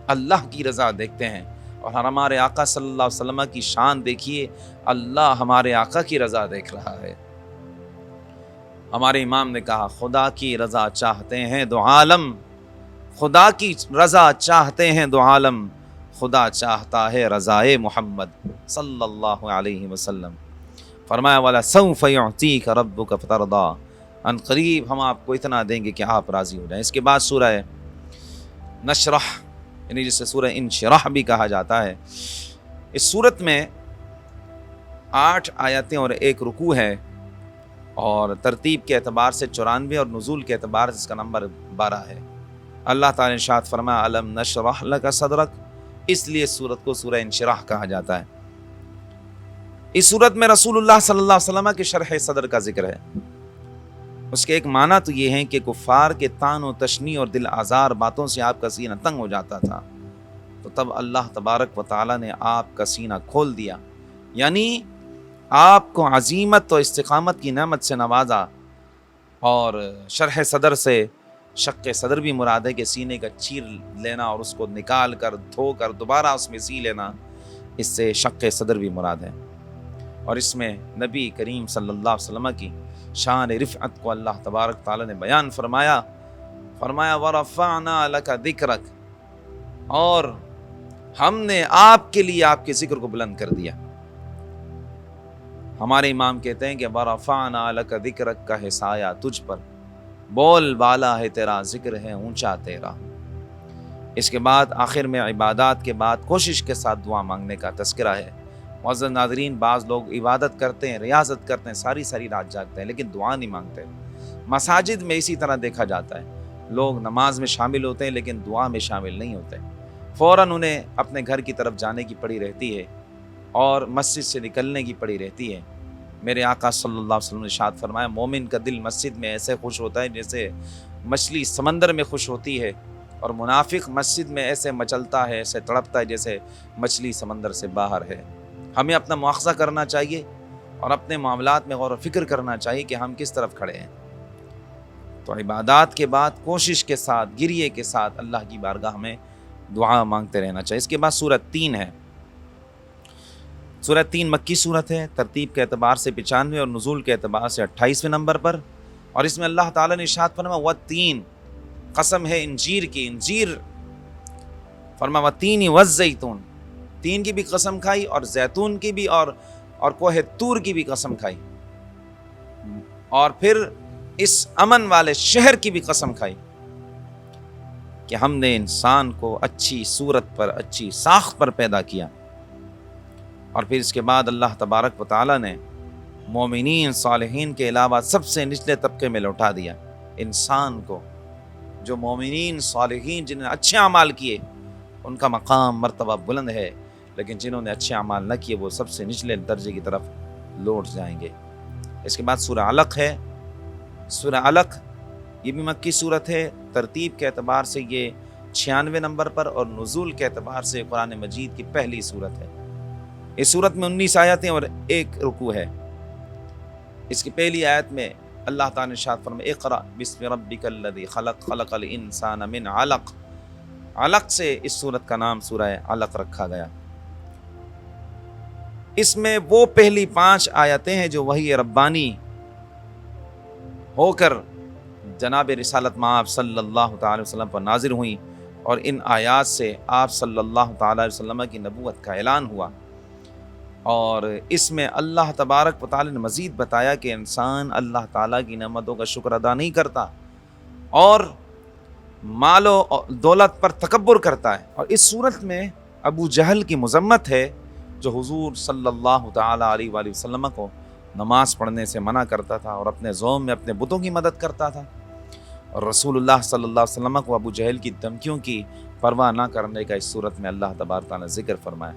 اللہ کی رضا دیکھتے ہیں۔ اور ہمارے آقا صلی اللہ علیہ وسلم کی شان دیکھیے، اللہ ہمارے آقا کی رضا دیکھ رہا ہے۔ ہمارے امام نے کہا خدا کی رضا چاہتے ہیں دو عالم، خدا کی رضا چاہتے ہیں دو عالم، خدا چاہتا ہے رضائے محمد صلی اللہ علیہ وسلم۔ فرمایا وَلَسَوْفَ يُعْطِيكَ رَبُّكَ فَتَرْضَىٰ، ان قریب ہم آپ کو اتنا دیں گے کہ آپ راضی ہو جائیں۔ اس کے بعد سورہ نشرح، یعنی جسے سورہ انشراح بھی کہا جاتا ہے۔ اس سورت میں 8 آیتیں اور 1 رکوع ہے، اور ترتیب کے اعتبار سے 94 اور نزول کے اعتبار سے اس کا نمبر 12 ہے۔ اللہ تعالیٰ نے ارشاد فرمایا الم نشرح لک صدرک، اس لیے اس سورت کو سورہ انشراح کہا جاتا ہے۔ اس سورت میں رسول اللہ صلی اللہ علیہ وسلم کے شرح صدر کا ذکر ہے۔ اس کے ایک معنی تو یہ ہے کہ کفار کے طعن و تشنیع اور دل آزار باتوں سے آپ کا سینہ تنگ ہو جاتا تھا، تو تب اللہ تبارک و تعالیٰ نے آپ کا سینہ کھول دیا، یعنی آپ کو عزیمت و استقامت کی نعمت سے نوازا، اور شرح صدر سے شق صدر بھی مراد ہے کہ سینے کا چیر لینا اور اس کو نکال کر دھو کر دوبارہ اس میں سی لینا، اس سے شق صدر بھی مراد ہے۔ اور اس میں نبی کریم صلی اللہ علیہ وسلم کی شان رفعت کو اللہ تبارک تعالیٰ نے بیان فرمایا وَرَفَعْنَا لَكَ ذِكْرَكَ، اور ہم نے آپ کے لیے آپ کے ذکر کو بلند کر دیا۔ ہمارے امام کہتے ہیں کہ وَرَفَعْنَا لَكَ ذِكْرَكَ کا ہے سایہ تجھ پر، بول بالا ہے تیرا، ذکر ہے اونچا تیرا۔ اس کے بعد آخر میں عبادات کے بعد کوشش کے ساتھ دعا مانگنے کا تذکرہ ہے۔ معزز ناظرین، بعض لوگ عبادت کرتے ہیں، ریاضت کرتے ہیں، ساری رات جاگتے ہیں، لیکن دعا نہیں مانگتے۔ مساجد میں اسی طرح دیکھا جاتا ہے، لوگ نماز میں شامل ہوتے ہیں لیکن دعا میں شامل نہیں ہوتے، فوراً انہیں اپنے گھر کی طرف جانے کی پڑی رہتی ہے اور مسجد سے نکلنے کی پڑی رہتی ہے۔ میرے آقا صلی اللہ علیہ وسلم نے ارشاد فرمایا مومن کا دل مسجد میں ایسے خوش ہوتا ہے جیسے مچھلی سمندر میں خوش ہوتی ہے، اور منافق مسجد میں ایسے مچلتا ہے، ایسے تڑپتا ہے جیسے مچھلی سمندر سے باہر ہے۔ ہمیں اپنا مواخذہ کرنا چاہیے اور اپنے معاملات میں غور و فکر کرنا چاہیے کہ ہم کس طرف کھڑے ہیں۔ تو عبادات کے بعد کوشش کے ساتھ، گریے کے ساتھ اللہ کی بارگاہ میں دعا مانگتے رہنا چاہیے۔ اس کے بعد سورۃ 3 ہے۔ سورۃ 3 مکی سورت ہے، ترتیب کے اعتبار سے 95 اور نزول کے اعتبار سے 28ویں نمبر پر، اور اس میں اللہ تعالیٰ نے ارشاد فرمایا وَالتین، قسم ہے انجیر کی، انجیر فرمایا وَالتین وَالزیتون، تین کی بھی قسم کھائی اور زیتون کی بھی، اور کوہ طور کی بھی قسم کھائی، اور پھر اس امن والے شہر کی بھی قسم کھائی کہ ہم نے انسان کو اچھی صورت پر، اچھی ساخت پر پیدا کیا۔ اور پھر اس کے بعد اللہ تبارک و تعالیٰ نے مومنین صالحین کے علاوہ سب سے نچلے طبقے میں لوٹا دیا انسان کو۔ جو مومنین صالحین جنہوں نے اچھے اعمال کیے ان کا مقام مرتبہ بلند ہے، لیکن جنہوں نے اچھے اعمال نہ کیے وہ سب سے نچلے درجے کی طرف لوٹ جائیں گے۔ اس کے بعد سورہ علق ہے۔ سورہ علق یہ بھی مکی صورت ہے، ترتیب کے اعتبار سے یہ 96 نمبر پر، اور نزول کے اعتبار سے قرآن مجید کی پہلی صورت ہے۔ اس صورت میں 19 آیتیں اور 1 رکوع ہے۔ اس کی پہلی آیت میں اللہ تعالیٰ نے ارشاد فرمایا اقرأ بسم ربک الذی خلق، خلق الانسان من علق۔ علق سے اس صورت کا نام سورہ علق رکھا گیا۔ اس میں وہ پہلی 5 آیتیں ہیں جو وحی ربانی ہو کر جناب رسالت مآب صلی اللہ تعالی وسلم پر نازل ہوئیں، اور ان آیات سے آپ صلی اللہ تعالی وسلم کی نبوت کا اعلان ہوا۔ اور اس میں اللہ تبارک و تعالی نے مزید بتایا کہ انسان اللہ تعالیٰ کی نعمتوں کا شکر ادا نہیں کرتا اور مال و دولت پر تکبر کرتا ہے۔ اور اس صورت میں ابو جہل کی مذمت ہے جو حضور صلی اللہ تعالی علیہ وآلہ وسلم کو نماز پڑھنے سے منع کرتا تھا اور اپنے زوم میں اپنے بتوں کی مدد کرتا تھا، اور رسول اللہ صلی اللہ علیہ وسلم کو ابو جہل کی دھمکیوں کی پرواہ نہ کرنے کا اس صورت میں اللہ تبارک تعالیٰ نے ذکر فرمایا۔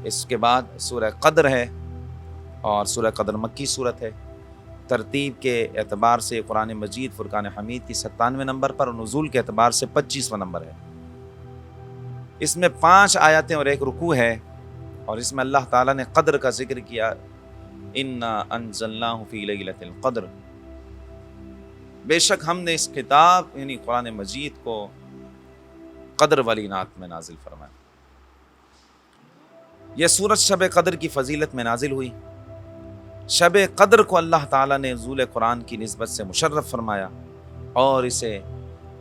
اس کے بعد سورہ قدر ہے، اور سورہ قدر مکی صورت ہے، ترتیب کے اعتبار سے قرآن مجید فرقان حمید کی 97 نمبر پر، اور نزول کے اعتبار سے 25واں نمبر ہے۔ اس میں 5 آیتیں اور 1 رکوع ہے، اور اس میں اللہ تعالیٰ نے قدر کا ذکر کیا انا انزلناہ فی لیلۃ القدر، بے شک ہم نے اس کتاب یعنی قرآن مجید کو قدر والی رات میں نازل فرمایا۔ یہ سورت شب قدر کی فضیلت میں نازل ہوئی۔ شب قدر کو اللہ تعالیٰ نے نزول قرآن کی نسبت سے مشرف فرمایا اور اسے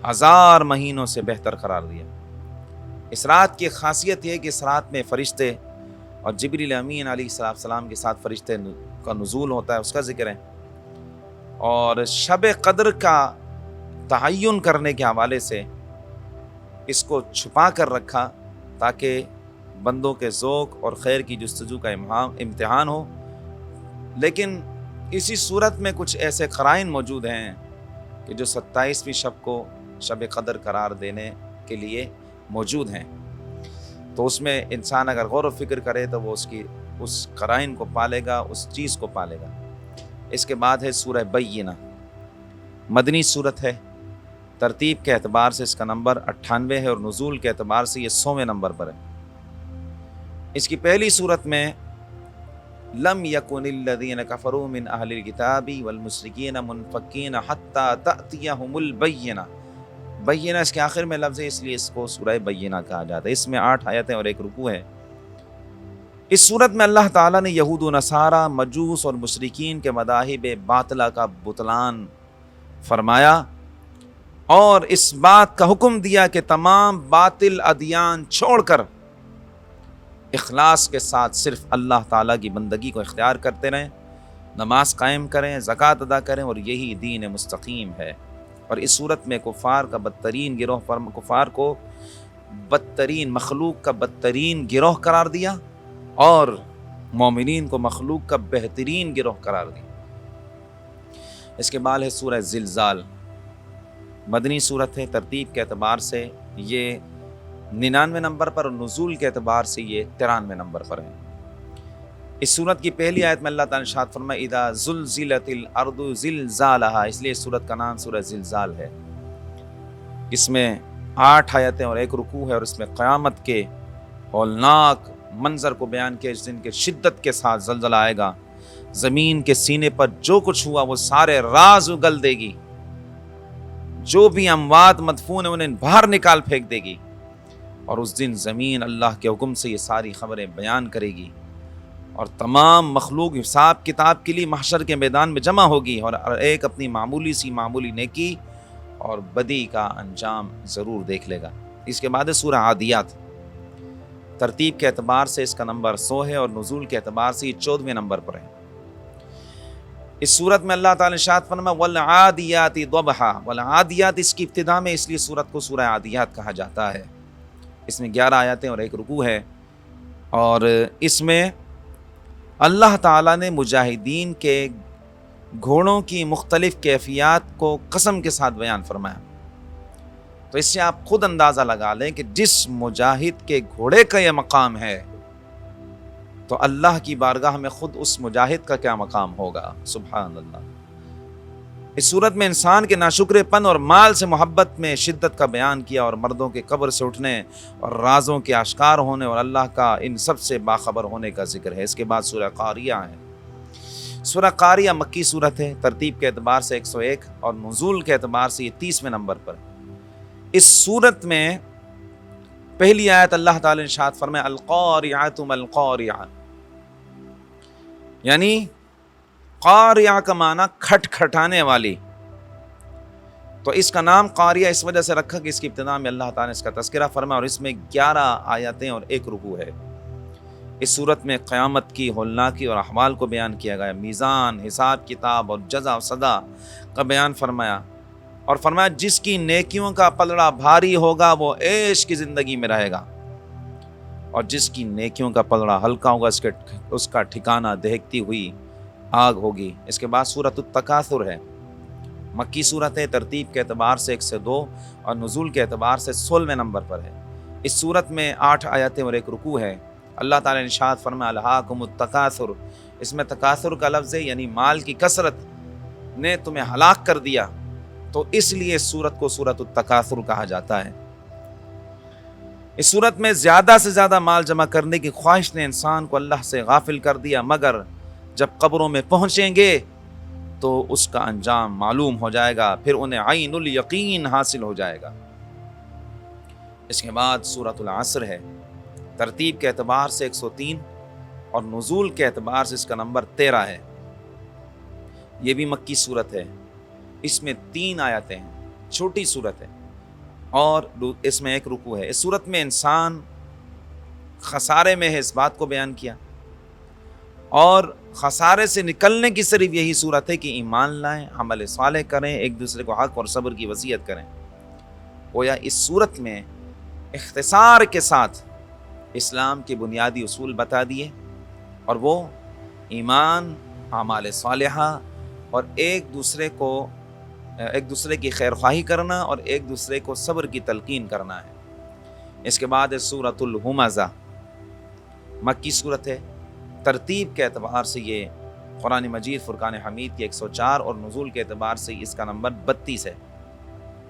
1000 مہینوں سے بہتر قرار دیا۔ اس رات کی خاصیت یہ کہ اس رات میں فرشتے اور جبریل امین علیہ السلام کے ساتھ فرشتے کا نزول ہوتا ہے، اس کا ذکر ہے۔ اور شب قدر کا تعین کرنے کے حوالے سے اس کو چھپا کر رکھا تاکہ بندوں کے ذوق اور خیر کی جستجو کا امتحان ہو، لیکن اسی صورت میں کچھ ایسے قرائن موجود ہیں کہ جو 27ویں شب کو شب قدر قرار دینے کے لیے موجود ہیں۔ تو اس میں انسان اگر غور و فکر کرے تو وہ اس قرائن کو پالے گا، اس چیز کو پالے گا۔ اس کے بعد ہے سورہ بینہ، مدنی صورت ہے، ترتیب کے اعتبار سے اس کا نمبر 98 ہے اور نزول کے اعتبار سے یہ 100ویں نمبر پر ہے۔ اس کی پہلی صورت میں لم یکن الذین کفروا من اہل الکتاب والمشرکین منفکین حتی تأتیہم البینہ۔ بینہ اس کے آخر میں لفظ ہے، اس لیے اس کو سورہ بینہ کہا جاتا ہے۔ اس میں 8 آیتیں اور 1 رکوع ہے۔ اس صورت میں اللہ تعالیٰ نے یہود و نصارہ، مجوس اور مشرکین کے مذاہب باطلہ کا بطلان فرمایا اور اس بات کا حکم دیا کہ تمام باطل ادیان چھوڑ کر اخلاص کے ساتھ صرف اللہ تعالیٰ کی بندگی کو اختیار کرتے رہیں، نماز قائم کریں، زکوٰۃ ادا کریں، اور یہی دین مستقیم ہے۔ اور اس صورت میں کفار کا بدترین گروہ، کفار کو بدترین، مخلوق کا بدترین گروہ قرار دیا اور مومنین کو مخلوق کا بہترین گروہ قرار دیا۔ اس کے بعد ہے سورہ زلزال، مدنی صورت ہے، ترتیب کے اعتبار سے یہ 99 نمبر پر اور نزول کے اعتبار سے یہ 93 نمبر پر ہے۔ اس صورت کی پہلی آیت میں اللہ تعالیٰ نے ارشاد فرمایا اذا زلزلت الارض زلزالها، اس لیے اس صورت کا نام سورہ زلزال ہے۔ اس میں 8 آیتیں اور 1 رکوع ہے اور اس میں قیامت کے ہولناک منظر کو بیان کیا، جس دن کے شدت کے ساتھ زلزلہ آئے گا، زمین کے سینے پر جو کچھ ہوا وہ سارے راز اگل دے گی، جو بھی اموات مدفون ہیں انہیں باہر نکال پھینک دے گی، اور اس دن زمین اللہ کے حکم سے یہ ساری خبریں بیان کرے گی، اور تمام مخلوق حساب کتاب کے لیے محشر کے میدان میں جمع ہوگی، اور ایک اپنی معمولی نیکی اور بدی کا انجام ضرور دیکھ لے گا۔ اس کے بعد ہے سورہ عادیات، ترتیب کے اعتبار سے اس کا نمبر 100 ہے اور نزول کے اعتبار سے یہ 14ویں نمبر پر ہے۔ اس صورت میں اللہ تعالیٰ نے ارشاد فرمایا والعادیات ضبحا، والعادیات اس کی ابتدا میں اس لیے صورت کو سورہ عادیات کہا جاتا ہے۔ اس میں 11 آیتیں اور 1 رکوع ہے، اور اس میں اللہ تعالیٰ نے مجاہدین کے گھوڑوں کی مختلف کیفیات کو قسم کے ساتھ بیان فرمایا۔ تو اس سے آپ خود اندازہ لگا لیں کہ جس مجاہد کے گھوڑے کا یہ مقام ہے تو اللہ کی بارگاہ میں خود اس مجاہد کا کیا مقام ہوگا، سبحان اللہ۔ اس صورت میں انسان کے ناشکرے پن اور مال سے محبت میں شدت کا بیان کیا، اور مردوں کے قبر سے اٹھنے اور رازوں کے آشکار ہونے اور اللہ کا ان سب سے باخبر ہونے کا ذکر ہے۔ اس کے بعد سورہ قاریہ ہے۔ سورہ قاریہ مکی صورت ہے، ترتیب کے اعتبار سے 101 اور نزول کے اعتبار سے یہ 30ویں نمبر پر۔ اس صورت میں پہلی آیت اللہ تعالی نے ارشاد فرمایا القاریعۃ ما القاریعۃ، یعنی قاریہ کا معنی کھٹکھٹانے والی۔ تو اس کا نام قاریہ اس وجہ سے رکھا کہ اس کی ابتدا میں اللہ تعالیٰ نے اس کا تذکرہ فرمایا، اور اس میں 11 آیتیں اور 1 رکوع ہے۔ اس صورت میں قیامت کی ہولناکی اور احوال کو بیان کیا گیا، میزان، حساب کتاب اور جزا و سزا کا بیان فرمایا، اور فرمایا جس کی نیکیوں کا پلڑا بھاری ہوگا وہ عیش کی زندگی میں رہے گا، اور جس کی نیکیوں کا پلڑا ہلکا ہوگا اس کا ٹھکانہ دہکتی ہوئی آگ ہوگی۔ اس کے بعد سورۃ التکاثر ہے، مکی صورت ہے، ترتیب کے اعتبار سے 1 سے 2 اور نزول کے اعتبار سے 16ویں نمبر پر ہے۔ اس صورت میں 8 آیتیں اور 1 رکوع ہے۔ اللہ تعالیٰ نے ارشاد فرمایا الہاکم التکاثر، اس میں تکاثر کا لفظ ہے، یعنی مال کی کثرت نے تمہیں ہلاک کر دیا، تو اس لیے اس صورت کو سورۃ التکاثر کہا جاتا ہے۔ اس صورت میں زیادہ سے زیادہ مال جمع کرنے کی خواہش نے انسان کو اللہ سے غافل کر دیا، مگر جب قبروں میں پہنچیں گے تو اس کا انجام معلوم ہو جائے گا، پھر انہیں عین الیقین حاصل ہو جائے گا۔ اس کے بعد سورۃ العصر ہے، ترتیب کے اعتبار سے 103 اور نزول کے اعتبار سے اس کا نمبر 13 ہے۔ یہ بھی مکی صورت ہے، اس میں 3 آیتیں ہیں، چھوٹی صورت ہے، اور اس میں 1 رکوع ہے۔ اس صورت میں انسان خسارے میں ہے، اس بات کو بیان کیا، اور خسارے سے نکلنے کی صرف یہی صورت ہے کہ ایمان لائیں، عمل صالح کریں، ایک دوسرے کو حق اور صبر کی وصیت کریں۔ گویا اس صورت میں اختصار کے ساتھ اسلام کے بنیادی اصول بتا دیے، اور وہ ایمان، اعمال صالحہ اور ایک دوسرے کو ایک دوسرے کی خیر خواہی کرنا اور ایک دوسرے کو صبر کی تلقین کرنا ہے۔ اس کے بعد ہے سورۃ الہمزہ، مکی صورت ہے۔ ترتیب کے اعتبار سے یہ قرآن مجید فرقان حمید کی 104 اور نزول کے اعتبار سے اس کا نمبر 32 ہے۔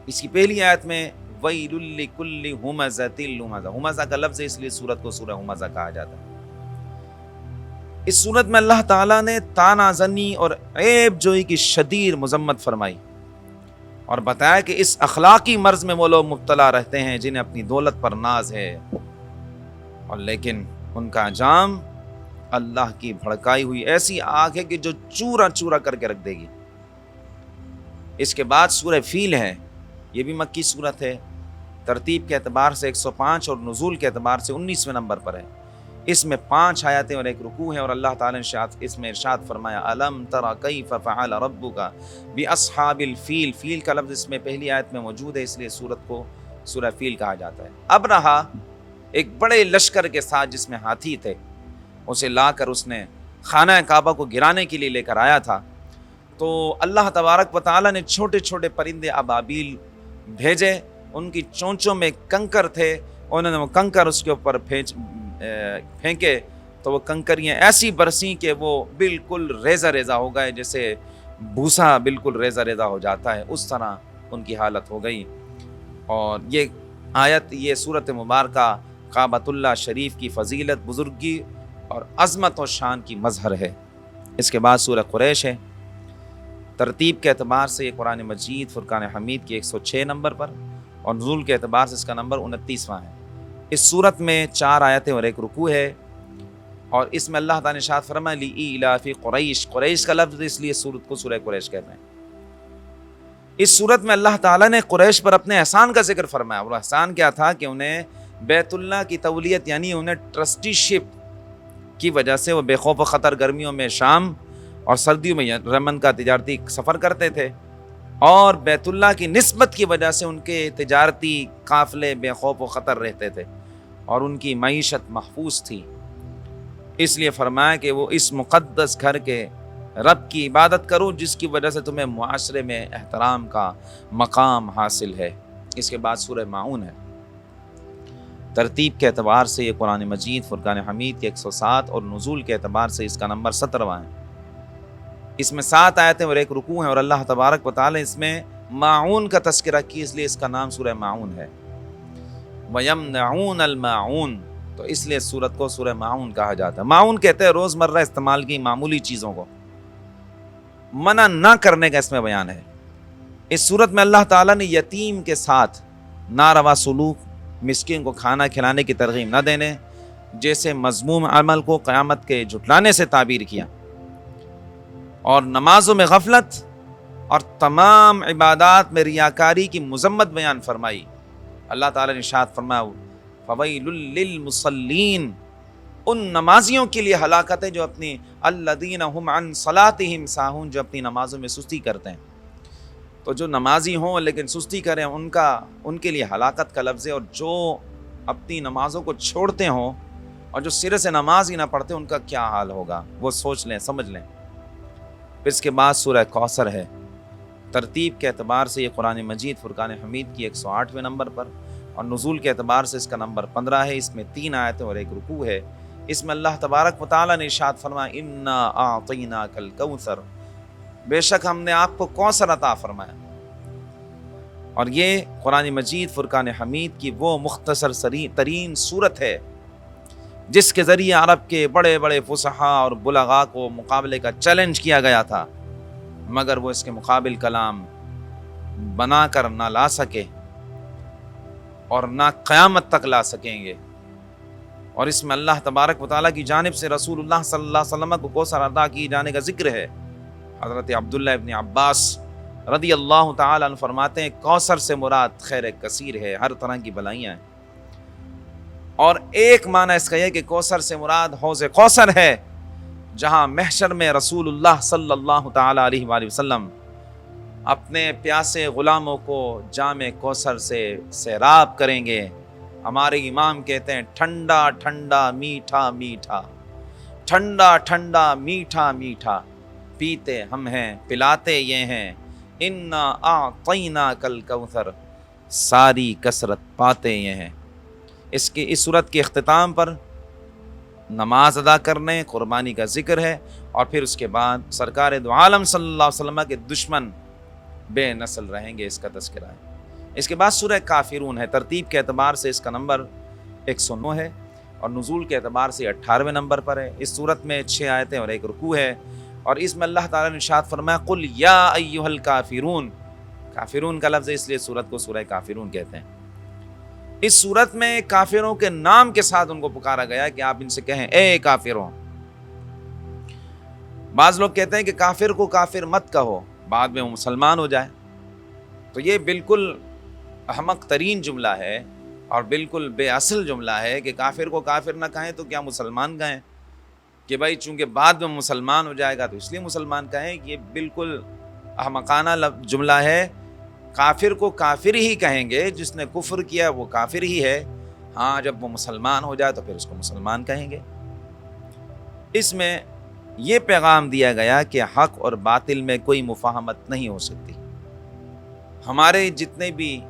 اس کی پہلی آیت میں وَيْلٌ لِّكُلِّ ہُمَزَةٍ لُمَزَةٍ، ہمزہ کا لفظ ہے اس لیے سورت کو سورہ ہمزہ کہا جاتا ہے۔ اس سورت میں اللہ تعالیٰ نے طعنہ زنی اور عیب جوئی کی شدید مذمت فرمائی اور بتایا کہ اس اخلاقی مرض میں وہ لوگ مبتلا رہتے ہیں جنہیں اپنی دولت پر ناز ہے، اور لیکن ان کا انجام اللہ کی بھڑکائی ہوئی ایسی آگ ہے کہ جو چورا چورا کر کے رکھ دے گی۔ اس کے بعد سورہ فیل ہے، یہ بھی مکی صورت ہے۔ ترتیب کے اعتبار سے 105 اور نزول کے اعتبار سے 19ویں نمبر پر ہے۔ اس میں 5 آیاتیں اور 1 رکوع ہے، اور اللہ تعالیٰ نے اس میں ارشاد فرمایا الم تر کیف فعل ربک باصحاب الفیل، فیل کا لفظ اس میں پہلی آیت میں موجود ہے، اس لیے سورت کو سورہ فیل کہا جاتا ہے۔ اب رہا ایک بڑے لشکر کے ساتھ جس میں ہاتھی تھے، اسے لا کر اس نے خانہ کعبہ کو گرانے کے لیے لے کر آیا تھا، تو اللہ تبارک و تعالیٰ نے چھوٹے چھوٹے پرندے ابابیل بھیجے، ان کی چونچوں میں کنکر تھے، انہوں نے وہ کنکر اس کے اوپر پھینکے تو وہ کنکریاں ایسی برسیں کہ وہ بالکل ریزہ ریزہ ہو گئے، جیسے بھوسا بالکل ریزہ ریزہ ہو جاتا ہے، اس طرح ان کی حالت ہو گئی۔ اور یہ آیت، یہ سورت مبارکہ کعبۃ اللہ شریف کی فضیلت، بزرگی اور عظمت و شان کی مظہر ہے۔ اس کے بعد سورہ قریش ہے۔ ترتیب کے اعتبار سے یہ قرآن مجید فرقان حمید کی 106 نمبر پر، اور نزول کے اعتبار سے اس کا نمبر 29واں ہے۔ اس صورت میں 4 آیتیں اور 1 رکوع ہے، اور اس میں اللہ تعالیٰ نے ارشاد فرمایا لِإِيلَافِ قریش، قریش کا لفظ اس لیے سورت کو سورہ قریش کہتے ہیں۔ اس صورت میں اللہ تعالیٰ نے قریش پر اپنے احسان کا ذکر فرمایا، اور احسان کیا تھا کہ انہیں بیت اللہ کی تولیت، یعنی انہیں ٹرسٹی شپ کی وجہ سے وہ بے خوف و خطر گرمیوں میں شام اور سردیوں میں یمن کا تجارتی سفر کرتے تھے، اور بیت اللہ کی نسبت کی وجہ سے ان کے تجارتی قافلے بے خوف و خطر رہتے تھے اور ان کی معیشت محفوظ تھی۔ اس لیے فرمایا کہ وہ اس مقدس گھر کے رب کی عبادت کرو جس کی وجہ سے تمہیں معاشرے میں احترام کا مقام حاصل ہے۔ اس کے بعد سورہ ماعون ہے۔ ترتیب کے اعتبار سے یہ قرآن مجید فرقان حمید کی 107 اور نزول کے اعتبار سے اس کا نمبر 17واں ہے۔ اس میں 7 آیتیں اور 1 رکوع ہیں، اور اللہ تبارک و تعالی اس میں ماعون کا تذکرہ کی، اس لیے اس کا نام سورہ ماعون ہے۔ وَيَمْنَعُونَ الْمَاعُونَ، تو اس لیے سورت کو سورہ ماعون کہا جاتا ہے۔ ماعون کہتے ہیں روزمرہ استعمال کی معمولی چیزوں کو، منع نہ کرنے کا اس میں بیان ہے۔ اس سورت میں اللہ تعالیٰ نے یتیم کے ساتھ ناروا سلوک، مسکین کو کھانا کھلانے کی ترغیب نہ دینے جیسے مذموم عمل کو قیامت کے جھٹلانے سے تعبیر کیا، اور نمازوں میں غفلت اور تمام عبادات میں ریاکاری کی مذمت بیان فرمائی۔ اللہ تعالیٰ نے ارشاد فرمایا فَوَيْلٌ لِّلْمُصَلِّينَ، ان نمازیوں کے لیے ہلاکت ہے جو اپنی الَّذِينَ هُمْ عَنْ صَلَاتِهِمْ سَاهُونَ، جو اپنی نمازوں میں سستی کرتے ہیں۔ تو جو نمازی ہوں لیکن سستی کریں ان کے لیے ہلاکت کا لفظ ہے، اور جو اپنی نمازوں کو چھوڑتے ہوں اور جو سرے سے نماز ہی نہ پڑھتے ان کا کیا حال ہوگا، وہ سوچ لیں، سمجھ لیں۔ پھر اس کے بعد سورہ کوثر ہے۔ ترتیب کے اعتبار سے یہ قرآن مجید فرقان حمید کی 108ویں نمبر پر، اور نزول کے اعتبار سے اس کا نمبر 15 ہے۔ اس میں 3 آیتیں اور 1 رکوع ہے۔ اس میں اللہ تبارک و تعالیٰ نے ارشاد فرمایا اِنَّا أَعْطَيْنَاكَ الْكَوْثَرَ، بے شک ہم نے آپ کو کوثر عطا فرمایا۔ اور یہ قرآن مجید فرقان حمید کی وہ مختصر ترین صورت ہے جس کے ذریعے عرب کے بڑے بڑے فصحاء اور بلغاء کو مقابلے کا چیلنج کیا گیا تھا، مگر وہ اس کے مقابل کلام بنا کر نہ لا سکے اور نہ قیامت تک لا سکیں گے۔ اور اس میں اللہ تبارک و تعالیٰ کی جانب سے رسول اللہ صلی اللہ علیہ وسلم کو کوثر عطا کیے جانے کا ذکر ہے۔ حضرت عبداللہ ابن عباس رضی اللہ تعالیٰ عنہ فرماتے ہیں کوثر سے مراد خیر کثیر ہے، ہر طرح کی بھلائیاں ہیں۔ اور ایک معنی اس کا یہ کہ کوثر سے مراد حوض کوثر ہے، جہاں محشر میں رسول اللہ صلی اللہ تعالیٰ علیہ وآلہ وسلم اپنے پیاسے غلاموں کو جام کوثر سے سیراب کریں گے۔ ہمارے امام کہتے ہیں ٹھنڈا ٹھنڈا میٹھا میٹھا، ٹھنڈا ٹھنڈا میٹھا میٹھا، پیتے ہم ہیں پلاتے یہ ہیں، انا اعطیناک الکوثر، ساری کثرت باتیں یہ ہیں۔ اس صورت کے اختتام پر نماز ادا کرنے، قربانی کا ذکر ہے، اور پھر اس کے بعد سرکار دو عالم صلی اللہ علیہ وسلم کے دشمن بے نسل رہیں گے، اس کا تذکرہ ہے۔ اس کے بعد سورہ کافرون ہے۔ ترتیب کے اعتبار سے اس کا نمبر 109 ہے، اور نزول کے اعتبار سے 18ویں نمبر پر ہے۔ اس صورت میں 6 آیتیں اور 1 رکوع ہے، اور اس میں اللہ تعالیٰ نے ارشاد فرمایا قل یا ایھا الکافرون۔ کافرون کا لفظ ہے، اس لیے سورت کو سورہ کافرون کہتے ہیں۔ اس صورت میں کافروں کے نام کے ساتھ ان کو پکارا گیا کہ آپ ان سے کہیں اے کافروں۔ بعض لوگ کہتے ہیں کہ کافر کو کافر مت کہو، بعد میں وہ مسلمان ہو جائے، تو یہ بالکل احمق ترین جملہ ہے اور بالکل بے اصل جملہ ہے کہ کافر کو کافر نہ کہیں تو کیا مسلمان کہیں؟ کہ بھائی چونکہ بعد میں مسلمان ہو جائے گا تو اس لیے مسلمان کہیں، یہ بالکل احمقانہ جملہ ہے۔ کافر کو کافر ہی کہیں گے، جس نے کفر کیا وہ کافر ہی ہے، ہاں جب وہ مسلمان ہو جائے تو پھر اس کو مسلمان کہیں گے۔ اس میں یہ پیغام دیا گیا کہ حق اور باطل میں کوئی مفاہمت نہیں ہو سکتی۔ ہمارے جتنے بھی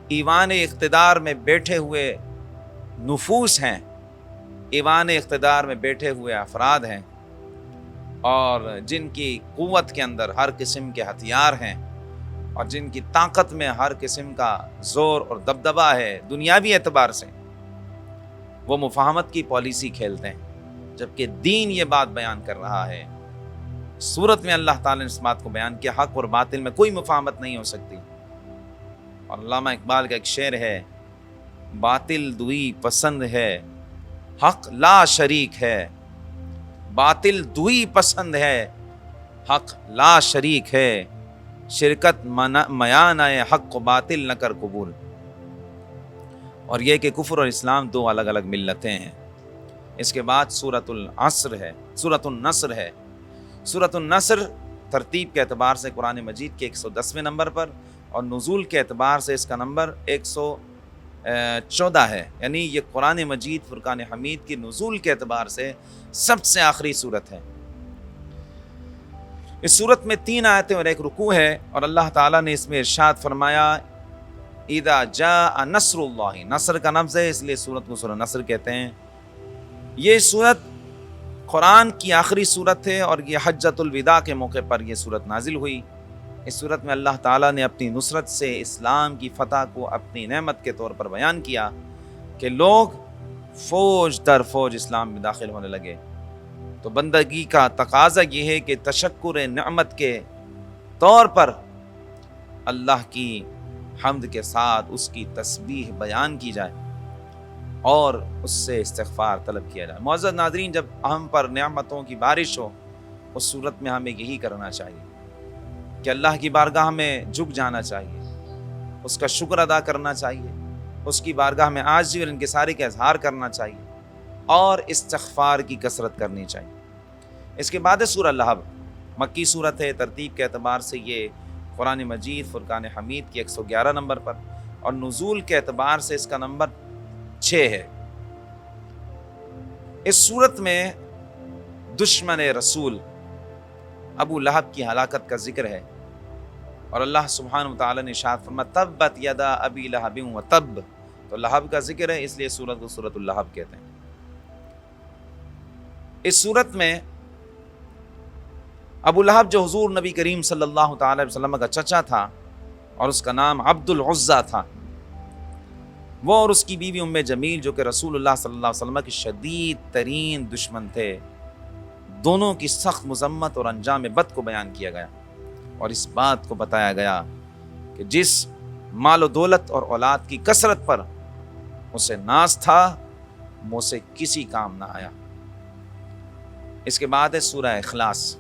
ایوان اقتدار میں بیٹھے ہوئے نفوس ہیں، ایوان اقتدار میں بیٹھے ہوئے افراد ہیں، اور جن کی قوت کے اندر ہر قسم کے ہتھیار ہیں، اور جن کی طاقت میں ہر قسم کا زور اور دبدبہ ہے دنیاوی اعتبار سے، وہ مفاہمت کی پالیسی کھیلتے ہیں، جبکہ دین یہ بات بیان کر رہا ہے۔ سورت میں اللہ تعالیٰ نے اس بات کو بیان کیا، حق اور باطل میں کوئی مفاہمت نہیں ہو سکتی۔ اور علامہ اقبال کا ایک شعر ہے، باطل دوئی پسند ہے حق لا شریک ہے، باطل دوئی پسند ہے حق لا شریک ہے، شرکت میان آئے حق و باطل نہ کر قبول۔ اور یہ کہ کفر اور اسلام دو الگ الگ ملتیں ہیں۔ اس کے بعد سورۃ العصر ہے، سورۃ النصر ہے۔ سورۃ النصر ترتیب کے اعتبار سے قرآن مجید کے 110ویں نمبر پر، اور نزول کے اعتبار سے اس کا نمبر 114 ہے، یعنی یہ قرآن مجید فرقان حمید کی نزول کے اعتبار سے سب سے آخری صورت ہے۔ اس صورت میں 3 آیتیں اور 1 رکوع ہے، اور اللہ تعالیٰ نے اس میں ارشاد فرمایا اذا جاء نصر اللہ، نصر کا لفظ ہے اس لیے صورت کو سورہ نصر کہتے ہیں۔ یہ صورت قرآن کی آخری صورت ہے، اور یہ حجۃ الوداع کے موقع پر یہ صورت نازل ہوئی۔ اس صورت میں اللہ تعالیٰ نے اپنی نصرت سے اسلام کی فتح کو اپنی نعمت کے طور پر بیان کیا کہ لوگ فوج در فوج اسلام میں داخل ہونے لگے۔ تو بندگی کا تقاضا یہ ہے کہ تشکر نعمت کے طور پر اللہ کی حمد کے ساتھ اس کی تسبیح بیان کی جائے اور اس سے استغفار طلب کیا جائے۔ معزز ناظرین، جب ہم پر نعمتوں کی بارش ہو اس صورت میں ہمیں یہی کرنا چاہیے کہ اللہ کی بارگاہ میں جھک جانا چاہیے، اس کا شکر ادا کرنا چاہیے، اس کی بارگاہ میں عاجزی اور انکساری کا اظہار کرنا چاہیے، اور استغفار کی کثرت کرنی چاہیے۔ اس کے بعد سورہ لہب، مکی صورت ہے، ترتیب کے اعتبار سے یہ قرآن مجید فرقان حمید کی 111 نمبر پر، اور نزول کے اعتبار سے اس کا نمبر 6 ہے۔ اس صورت میں دشمن رسول ابو لہب کی ہلاکت کا ذکر ہے، اور اللہ سبحانہ وتعالی نے ارشاد فرمایا تبت یدا ابی لہب وتب، تو لہب کا ذکر ہے اس لیے سورت کو سورۃ اللہب کہتے ہیں۔ اس صورت میں ابو لہب جو حضور نبی کریم صلی اللہ تعالی وسلم کا چچا تھا اور اس کا نام عبد العزیٰ تھا، وہ اور اس کی بیوی ام جمیل جو کہ رسول اللہ صلی اللہ علیہ وسلم کے شدید ترین دشمن تھے، دونوں کی سخت مذمت اور انجام بد کو بیان کیا گیا، اور اس بات کو بتایا گیا کہ جس مال و دولت اور اولاد کی کثرت پر اسے ناز تھا وہ اسے کسی کام نہ آیا۔ اس کے بعد ہے سورہ اخلاص،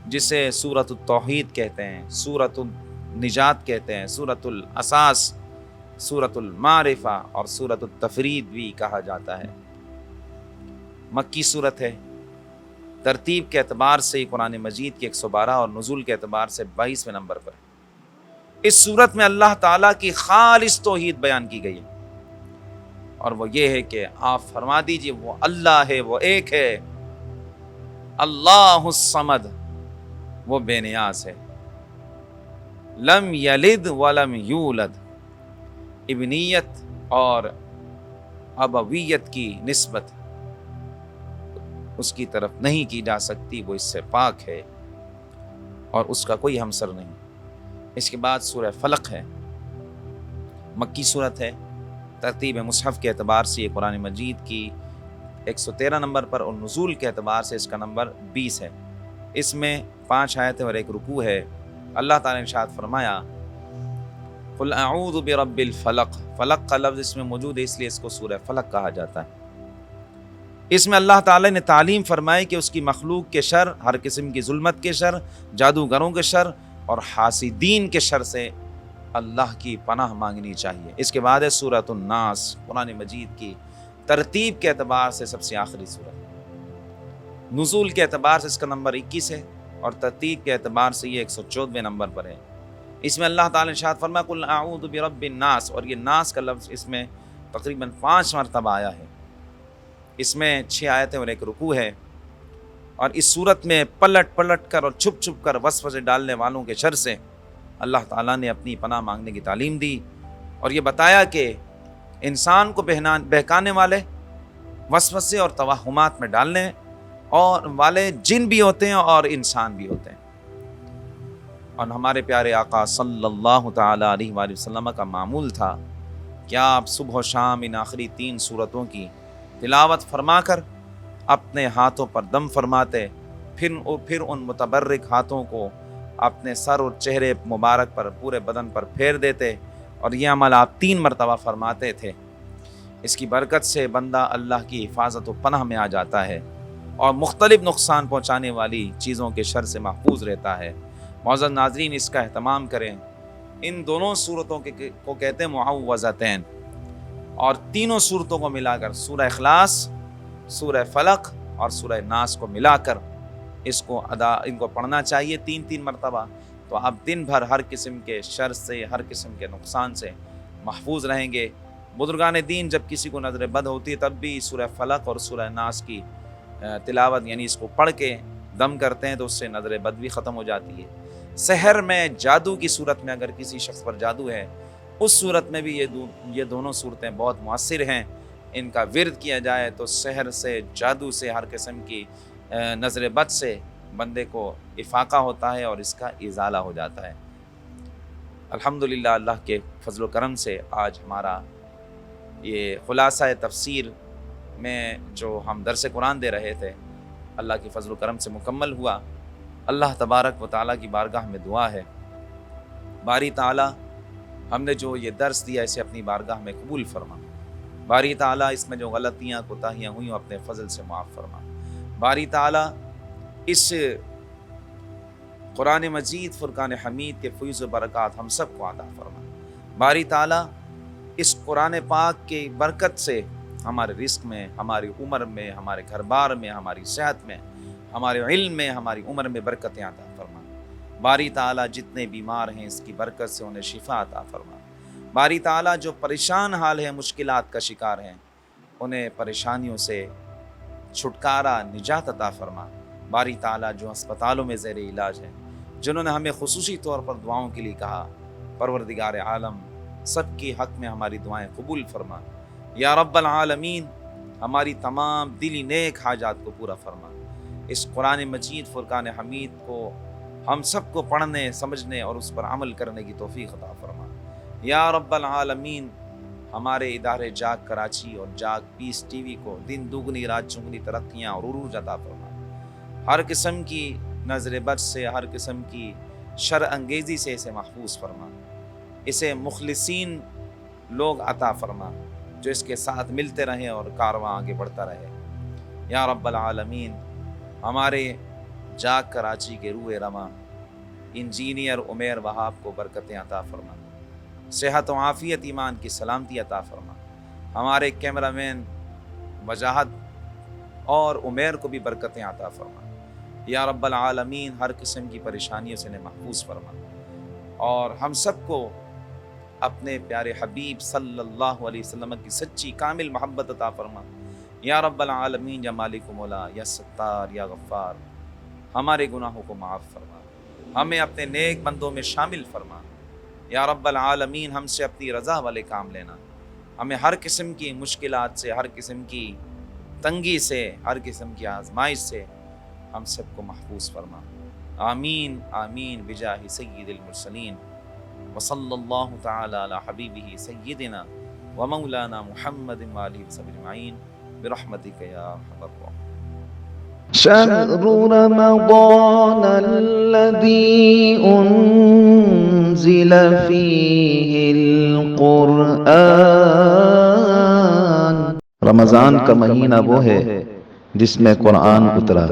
جسے سورۃ التوحید کہتے ہیں، سورۃ النجات کہتے ہیں، سورۃ الاساس، سورۃ المعرفہ اور سورۃ التفرید بھی کہا جاتا ہے۔ مکی صورت ہے، ترتیب کے اعتبار سے قرآن مجید کی 112 اور نزول کے اعتبار سے 22ویں نمبر پر۔ اس صورت میں اللہ تعالیٰ کی خالص توحید بیان کی گئی ہے، اور وہ یہ ہے کہ آپ فرما دیجئے وہ اللہ ہے، وہ ایک ہے، اللہ الصمد، وہ بے نیاز ہے۔ لم یلد ولم یولد، ابنیت اور ابویت کی نسبت اس کی طرف نہیں کی جا سکتی، وہ اس سے پاک ہے اور اس کا کوئی ہمسر نہیں۔ اس کے بعد سورہ فلق ہے، مکی صورت ہے، ترتیب مصحف کے اعتبار سے یہ قرآن مجید کی 113 نمبر پر، اور نزول کے اعتبار سے اس کا نمبر 20 ہے۔ اس میں 5 آیتیں اور 1 رکوع ہے۔ اللہ تعالیٰ نے ارشاد فرمایا قل اعوذ برب الفلق، فلق کا لفظ اس میں موجود ہے، اس لیے اس کو سورہ فلق کہا جاتا ہے۔ اس میں اللہ تعالیٰ نے تعلیم فرمائی کہ اس کی مخلوق کے شر، ہر قسم کی ظلمت کے شر، جادوگروں کے شر اور حاسدین کے شر سے اللہ کی پناہ مانگنی چاہیے۔ اس کے بعد ہے سورۃ الناس، قرآن مجید کی ترتیب کے اعتبار سے سب سے آخری سورت، نزول کے اعتبار سے اس کا نمبر 21 ہے اور ترتیب کے اعتبار سے یہ 114ویں نمبر پر ہے۔ اس میں اللہ تعالیٰ نے ارشاد فرمایا قل اعوذ برب الناس، اور یہ ناس کا لفظ اس میں تقریباً 5 مرتبہ آیا ہے۔ اس میں 6 آیتیں اور 1 رکوع ہے، اور اس صورت میں پلٹ پلٹ کر اور چھپ چھپ کر وسوسے ڈالنے والوں کے شر سے اللہ تعالیٰ نے اپنی پناہ مانگنے کی تعلیم دی، اور یہ بتایا کہ انسان کو بہکانے والے، وسوسے اور توہمات میں ڈالنے اور والے جن بھی ہوتے ہیں اور انسان بھی ہوتے ہیں۔ اور ہمارے پیارے آقا صلی اللہ تعالی علیہ وآلہ وسلم کا معمول تھا کہ آپ صبح و شام ان آخری 3 سورتوں کی تلاوت فرما کر اپنے ہاتھوں پر دم فرماتے، پھر ان متبرک ہاتھوں کو اپنے سر اور چہرے مبارک پر، پورے بدن پر پھیر دیتے، اور یہ عمل آپ 3 مرتبہ فرماتے تھے۔ اس کی برکت سے بندہ اللہ کی حفاظت و پناہ میں آ جاتا ہے اور مختلف نقصان پہنچانے والی چیزوں کے شر سے محفوظ رہتا ہے۔ معزز ناظرین، اس کا اہتمام کریں۔ ان دونوں صورتوں کو کہتے ہیں معوذتین، اور تینوں صورتوں کو ملا کر سورہ اخلاص، سورہ فلق اور سورہ ناس کو ملا کر ان کو پڑھنا چاہیے 3 مرتبہ، تو آپ دن بھر ہر قسم کے شر سے، ہر قسم کے نقصان سے محفوظ رہیں گے۔ بزرگان دین جب کسی کو نظر بد ہوتی ہے تب بھی سورہ فلق اور سورہ ناس کی تلاوت، یعنی اس کو پڑھ کے دم کرتے ہیں تو اس سے نظر بد بھی ختم ہو جاتی ہے۔ سحر میں، جادو کی صورت میں اگر کسی شخص پر جادو ہے، اس صورت میں بھی یہ دونوں صورتیں بہت مؤثر ہیں۔ ان کا ورد کیا جائے تو سحر سے، جادو سے، ہر قسم کی نظر بد سے بندے کو افاقہ ہوتا ہے اور اس کا ازالہ ہو جاتا ہے۔ الحمدللہ اللہ کے فضل و کرم سے آج ہمارا یہ خلاصہ تفسیر میں جو ہم درس قرآن دے رہے تھے، اللہ کی فضل و کرم سے مکمل ہوا۔ اللہ تبارک و تعالیٰ کی بارگاہ میں دعا ہے، باری تعالیٰ ہم نے جو یہ درس دیا اسے اپنی بارگاہ میں قبول فرما۔ باری تعالیٰ اس میں جو غلطیاں، کوتاہیاں ہوئیں اپنے فضل سے معاف فرما۔ باری تعالیٰ اس قرآن مجید فرقان حمید کے فیض و برکات ہم سب کو عطا فرما۔ باری تعالیٰ اس قرآن پاک کی برکت سے ہمارے رزق میں، ہماری عمر میں، ہمارے گھر بار میں، ہماری صحت میں، ہمارے علم میں، ہماری عمر میں برکتیں عطا فرما۔ باری تعالیٰ جتنے بیمار ہیں اس کی برکت سے انہیں شفا عطا فرما۔ باری تعالیٰ جو پریشان حال ہیں، مشکلات کا شکار ہیں، انہیں پریشانیوں سے چھٹکارا، نجات عطا فرما۔ باری تعالیٰ جو ہسپتالوں میں زیر علاج ہیں، جنہوں نے ہمیں خصوصی طور پر دعاؤں کے لیے کہا، پروردگار عالم سب کی حق میں ہماری دعائیں قبول فرما۔ یا رب العالمین ہماری تمام دلی نیک حاجات کو پورا فرما۔ اس قرآن مجید فرقان حمید کو ہم سب کو پڑھنے، سمجھنے اور اس پر عمل کرنے کی توفیق عطا فرما۔ یا رب العالمین ہمارے ادارے جاگ کراچی اور جاگ پیس ٹی وی کو دن دگنی رات چگنی ترقیاں اور عروج عطا فرما۔ ہر قسم کی نظر بد سے، ہر قسم کی شر انگیزی سے اسے محفوظ فرما۔ اسے مخلصین لوگ عطا فرما جو اس کے ساتھ ملتے رہیں اور کارواں آگے بڑھتا رہے۔ یا رب العالمین ہمارے جاگ کراچی کے روح رواں انجینئر عمیر وہاب کو برکتیں عطا فرما، صحت و عافیت، ایمان کی سلامتی عطا فرما۔ ہمارے کیمرہ مین وجاہت اور عمیر کو بھی برکتیں عطا فرما۔ یا رب العالمین ہر قسم کی پریشانیوں سے انہیں محفوظ فرما، اور ہم سب کو اپنے پیارے حبیب صلی اللہ علیہ وسلم کی سچی کامل محبت عطا فرما۔ یا رب العالمین یا مالک و مولا، یا ستار، یا غفار ہمارے گناہوں کو معاف فرما۔ ہمیں اپنے نیک بندوں میں شامل فرما۔ یا رب العالمین ہم سے اپنی رضا والے کام لینا، ہمیں ہر قسم کی مشکلات سے، ہر قسم کی تنگی سے، ہر قسم کی آزمائش سے ہم سب کو محفوظ فرما۔ آمین آمین بجاہ سید المرسلین، وصلی اللہ تعالی علی حبیبہ سیدنا ومولانا محمد وآلہ وصحبہ اجمعین برحمتک یا ارحم الراحمین۔ شهر رمضان الذي أنزل فيه القرآن، رمضان کا مہینہ وہ ہے جس میں قرآن اترا۔